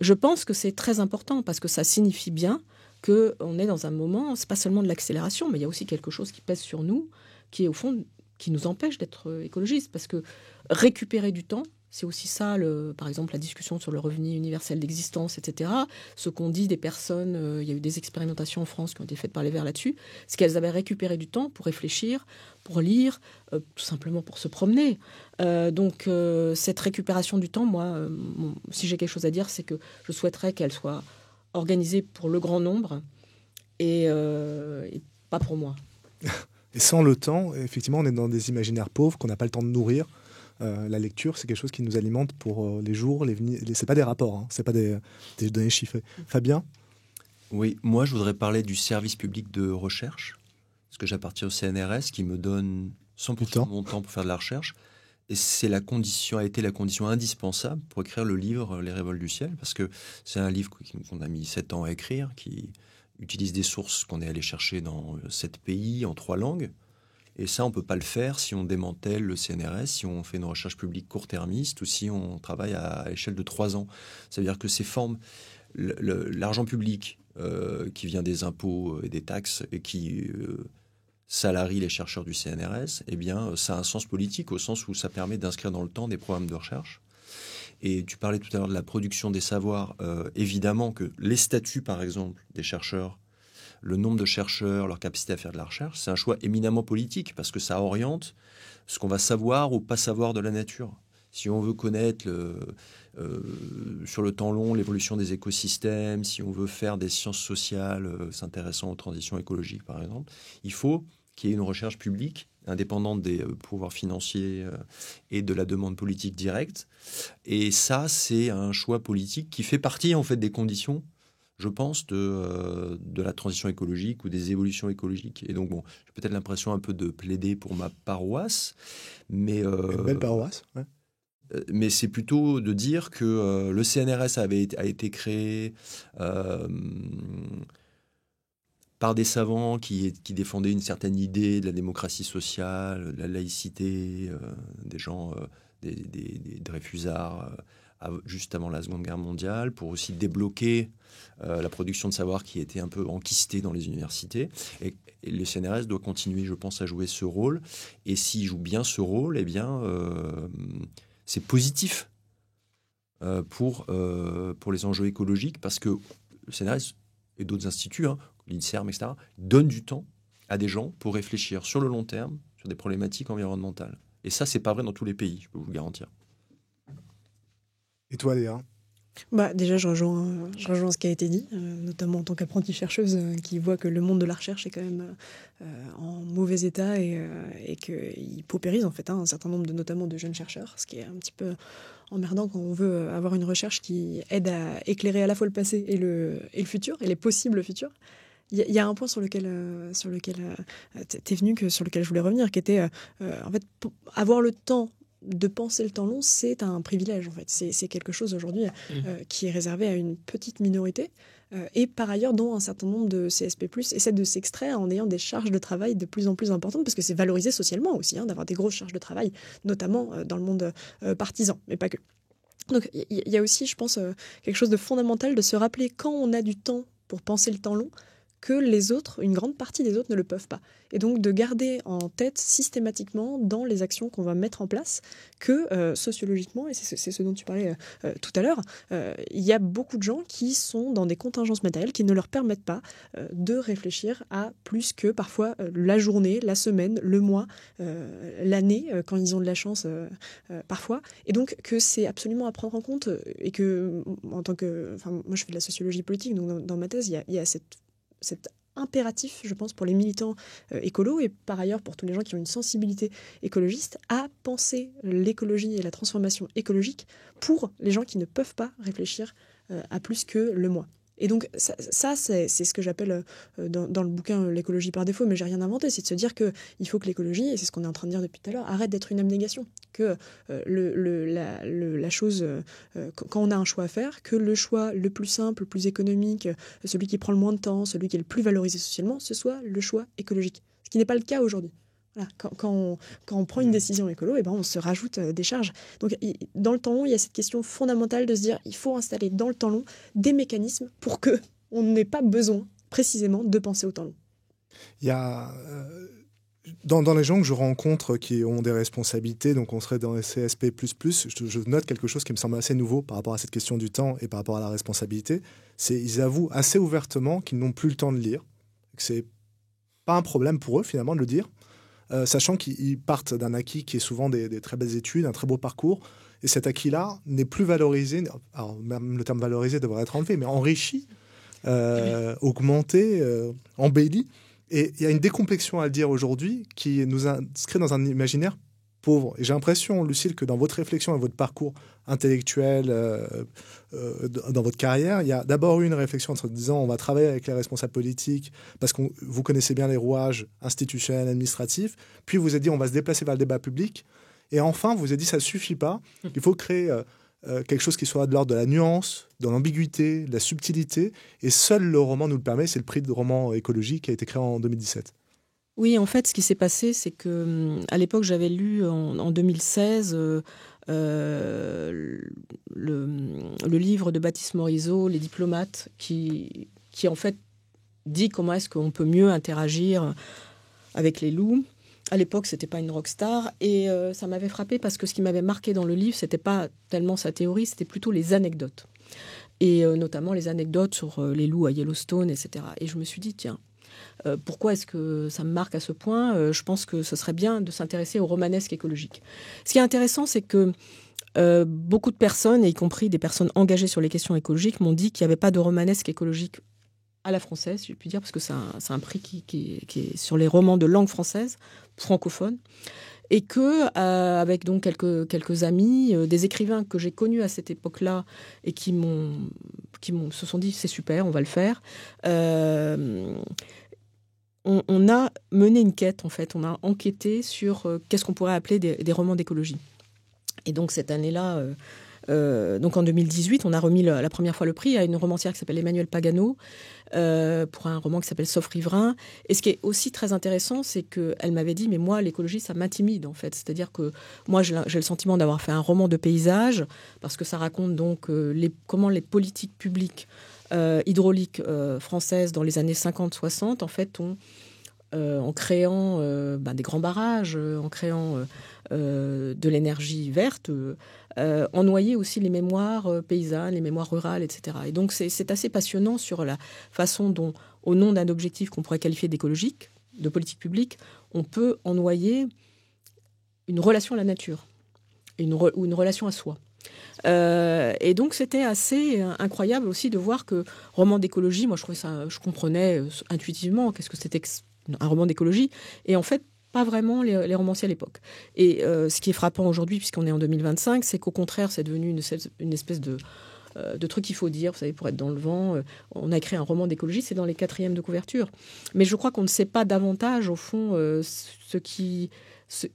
Je pense que c'est très important, parce que ça signifie bien qu'on est dans un moment, c'est pas seulement de l'accélération, mais il y a aussi quelque chose qui pèse sur nous, qui est au fond, qui nous empêche d'être écologistes. Parce que récupérer du temps, c'est aussi ça, par exemple, la discussion sur le revenu universel d'existence, etc. Ce qu'on dit des personnes, il y a eu des expérimentations en France qui ont été faites par les Verts là-dessus, c'est qu'elles avaient récupéré du temps pour réfléchir, pour lire, tout simplement pour se promener. Donc, cette récupération du temps, moi, si j'ai quelque chose à dire, c'est que je souhaiterais qu'elle soit organisée pour le grand nombre et pas pour moi. Et sans le temps, effectivement, on est dans des imaginaires pauvres qu'on n'a pas le temps de nourrir. La lecture, c'est quelque chose qui nous alimente pour les jours, les venir. C'est pas des rapports, hein, c'est pas des données chiffrées. Fabien ? Oui, moi je voudrais parler du service public de recherche, parce que j'appartiens au CNRS qui me donne 100% de mon temps pour faire de la recherche. Et a été la condition indispensable pour écrire le livre Les Révoltes du ciel, parce que c'est un livre qu'on a mis 7 ans à écrire, qui utilise des sources qu'on est allé chercher dans 7 pays, en 3 langues. Et ça, on ne peut pas le faire si on démantèle le CNRS, si on fait une recherche publique court-termiste ou si on travaille à l'échelle de 3 ans. Ça veut dire que ces formes, l'argent public qui vient des impôts et des taxes et qui salarie les chercheurs du CNRS, eh bien, ça a un sens politique au sens où ça permet d'inscrire dans le temps des programmes de recherche. Et tu parlais tout à l'heure de la production des savoirs. Évidemment que les statuts, par exemple, des chercheurs, le nombre de chercheurs, leur capacité à faire de la recherche, c'est un choix éminemment politique parce que ça oriente ce qu'on va savoir ou pas savoir de la nature. Si on veut connaître sur le temps long l'évolution des écosystèmes, si on veut faire des sciences sociales s'intéressant aux transitions écologiques, par exemple, il faut qu'il y ait une recherche publique indépendante des pouvoirs financiers et de la demande politique directe. Et ça, c'est un choix politique qui fait partie en fait des conditions, je pense, de la transition écologique ou des évolutions écologiques. Et donc, bon, j'ai peut-être l'impression un peu de plaider pour ma paroisse, mais... Une belle paroisse, ouais. Mais c'est plutôt de dire que le CNRS a été créé par des savants qui défendaient une certaine idée de la démocratie sociale, de la laïcité, des gens, des Dreyfusards, juste avant la Seconde Guerre mondiale, pour aussi débloquer la production de savoir qui était un peu enquistée dans les universités. Et le CNRS doit continuer, je pense, à jouer ce rôle. Et s'il joue bien ce rôle, eh bien... c'est positif pour les enjeux écologiques parce que le CNRS et d'autres instituts, l'INSERM, etc., donnent du temps à des gens pour réfléchir sur le long terme sur des problématiques environnementales. Et ça, c'est pas vrai dans tous les pays, je peux vous le garantir. Et toi, Léa ? Déjà, je rejoins ce qui a été dit, notamment en tant qu'apprentie chercheuse qui voit que le monde de la recherche est quand même en mauvais état et qu'il paupérise en fait un certain nombre notamment de jeunes chercheurs, ce qui est un petit peu emmerdant quand on veut avoir une recherche qui aide à éclairer à la fois le passé et le futur, et les possibles futurs. Il y a un point sur lequel t'es venu, sur lequel je voulais revenir, qui était en fait avoir le temps de penser le temps long, c'est un privilège en fait. C'est quelque chose aujourd'hui qui est réservé à une petite minorité et par ailleurs dont un certain nombre de CSP+ essaient de s'extraire en ayant des charges de travail de plus en plus importantes, parce que c'est valorisé socialement aussi d'avoir des grosses charges de travail, notamment dans le monde partisan, mais pas que. Donc il y a aussi, je pense, quelque chose de fondamental de se rappeler quand on a du temps pour penser le temps long, que les autres, une grande partie des autres ne le peuvent pas. Et donc de garder en tête systématiquement dans les actions qu'on va mettre en place que sociologiquement, et c'est ce dont tu parlais tout à l'heure, il y a beaucoup de gens qui sont dans des contingences matérielles qui ne leur permettent pas de réfléchir à plus que parfois la journée, la semaine, le mois, l'année, quand ils ont de la chance parfois. Et donc que c'est absolument à prendre en compte et que, en tant que... moi je fais de la sociologie politique, donc dans ma thèse, il y a cet impératif, je pense, pour les militants écolos et par ailleurs pour tous les gens qui ont une sensibilité écologiste, à penser l'écologie et la transformation écologique pour les gens qui ne peuvent pas réfléchir à plus que le moi. Et donc ça c'est ce que j'appelle dans le bouquin l'écologie par défaut, mais j'ai rien inventé, c'est de se dire qu'il faut que l'écologie, et c'est ce qu'on est en train de dire depuis tout à l'heure, arrête d'être une abnégation, que la chose, quand on a un choix à faire, que le choix le plus simple, le plus économique, celui qui prend le moins de temps, celui qui est le plus valorisé socialement, ce soit le choix écologique, ce qui n'est pas le cas aujourd'hui. Voilà, quand on prend une décision écolo, on se rajoute des charges. Donc, dans le temps long, il y a cette question fondamentale de se dire il faut installer dans le temps long des mécanismes pour qu'on n'ait pas besoin, précisément, de penser au temps long. Il y a... Dans les gens que je rencontre qui ont des responsabilités, donc on serait dans les CSP++, je note quelque chose qui me semble assez nouveau par rapport à cette question du temps et par rapport à la responsabilité. C'est ils avouent assez ouvertement qu'ils n'ont plus le temps de lire, que c'est pas un problème pour eux finalement de le dire. Sachant qu'ils partent d'un acquis qui est souvent des très belles études, un très beau parcours, et cet acquis-là n'est plus valorisé, alors même le terme valorisé devrait être enlevé, mais enrichi, augmenté, embelli. Et il y a une décomplexion à le dire aujourd'hui qui nous inscrit dans un imaginaire pauvre. Et j'ai l'impression, Lucile, que dans votre réflexion et votre parcours intellectuel, dans votre carrière, il y a d'abord eu une réflexion en se disant on va travailler avec les responsables politiques parce que vous connaissez bien les rouages institutionnels, administratifs. Puis vous avez dit on va se déplacer vers le débat public. Et enfin, vous avez dit ça ne suffit pas. Il faut créer quelque chose qui soit de l'ordre de la nuance, de l'ambiguïté, de la subtilité. Et seul le roman nous le permet. C'est le prix de roman écologique qui a été créé en 2017. Oui, en fait, ce qui s'est passé, c'est que à l'époque, j'avais lu en 2016 le livre de Baptiste Morisot, Les diplomates, qui en fait dit comment est-ce qu'on peut mieux interagir avec les loups. À l'époque, c'était pas une rockstar et ça m'avait frappé parce que ce qui m'avait marqué dans le livre, c'était pas tellement sa théorie, c'était plutôt les anecdotes. Et notamment les anecdotes sur les loups à Yellowstone, etc. Et je me suis dit, tiens, pourquoi est-ce que ça me marque à ce point ? Je pense que ce serait bien de s'intéresser au romanesque écologique. Ce qui est intéressant, c'est que beaucoup de personnes, y compris des personnes engagées sur les questions écologiques, m'ont dit qu'il n'y avait pas de romanesque écologique à la française, si je puis dire, parce que c'est un prix qui est sur les romans de langue française, francophone, et que avec donc quelques amis, des écrivains que j'ai connus à cette époque-là et qui se sont dit c'est super, on va le faire. On a mené une quête, en fait. On a enquêté sur qu'est-ce qu'on pourrait appeler des romans d'écologie. Et donc, cette année-là, donc en 2018, on a remis la première fois le prix à une romancière qui s'appelle Emmanuelle Pagano pour un roman qui s'appelle Sauf Riverain. Et ce qui est aussi très intéressant, c'est qu'elle m'avait dit « Mais moi, l'écologie, ça m'intimide, en fait. » C'est-à-dire que moi, j'ai le sentiment d'avoir fait un roman de paysage parce que ça raconte donc comment les politiques publiques hydrauliques françaises dans les années 50-60, en fait, en créant des grands barrages, en créant de l'énergie verte, en noyer aussi les mémoires paysannes, les mémoires rurales, etc. Et donc, c'est assez passionnant sur la façon dont, au nom d'un objectif qu'on pourrait qualifier d'écologique, de politique publique, on peut en noyer une relation à la nature ou une relation à soi. Et donc c'était assez incroyable aussi de voir que roman d'écologie, moi je comprenais intuitivement qu'est-ce que c'était un roman d'écologie, et en fait pas vraiment les romanciers à l'époque. Et ce qui est frappant aujourd'hui, puisqu'on est en 2025, c'est qu'au contraire c'est devenu une espèce de trucs qu'il faut dire, vous savez, pour être dans le vent. On a écrit un roman d'écologie, c'est dans les 4e de couverture. Mais je crois qu'on ne sait pas davantage, au fond,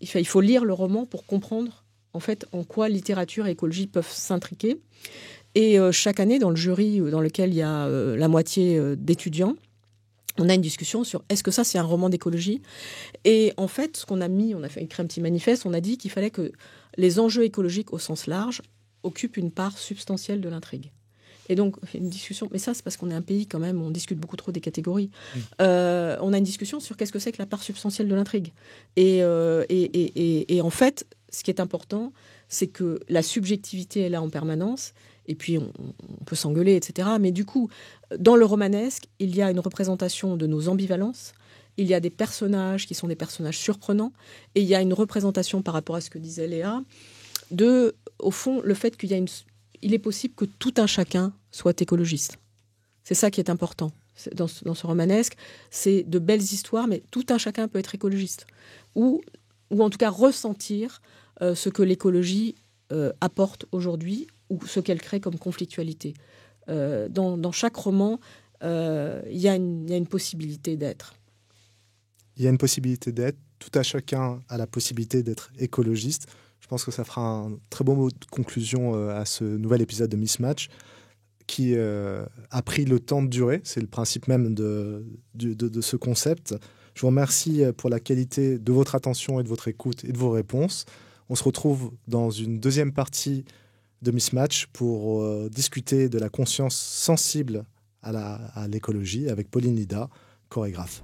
il faut lire le roman pour comprendre, en fait, en quoi littérature et écologie peuvent s'intriquer. Et chaque année, dans le jury dans lequel il y a la moitié d'étudiants, on a une discussion sur est-ce que ça, c'est un roman d'écologie ? Et en fait, ce qu'on a mis, on a écrit un petit manifeste, on a dit qu'il fallait que les enjeux écologiques au sens large occupe une part substantielle de l'intrigue. Et donc, une discussion, mais ça, c'est parce qu'on est un pays quand même, on discute beaucoup trop des catégories. On a une discussion sur qu'est-ce que c'est que la part substantielle de l'intrigue. Et en fait, ce qui est important, c'est que la subjectivité est là en permanence, et puis on peut s'engueuler, etc. Mais du coup, dans le romanesque, il y a une représentation de nos ambivalences, il y a des personnages qui sont des personnages surprenants, et il y a une représentation par rapport à ce que disait Léa, au fond, le fait il est possible que tout un chacun soit écologiste. C'est ça qui est important dans ce romanesque. C'est de belles histoires, mais tout un chacun peut être écologiste. Ou en tout cas ressentir ce que l'écologie apporte aujourd'hui ou ce qu'elle crée comme conflictualité. Dans chaque roman, il y a une possibilité d'être. Il y a une possibilité d'être. Tout un chacun a la possibilité d'être écologiste. Je pense que ça fera un très bon mot de conclusion à ce nouvel épisode de Mismatch qui a pris le temps de durer. C'est le principe même de ce concept. Je vous remercie pour la qualité de votre attention et de votre écoute et de vos réponses. On se retrouve dans une deuxième partie de Mismatch pour discuter de la conscience sensible à l'écologie avec Pauline Lida, chorégraphe.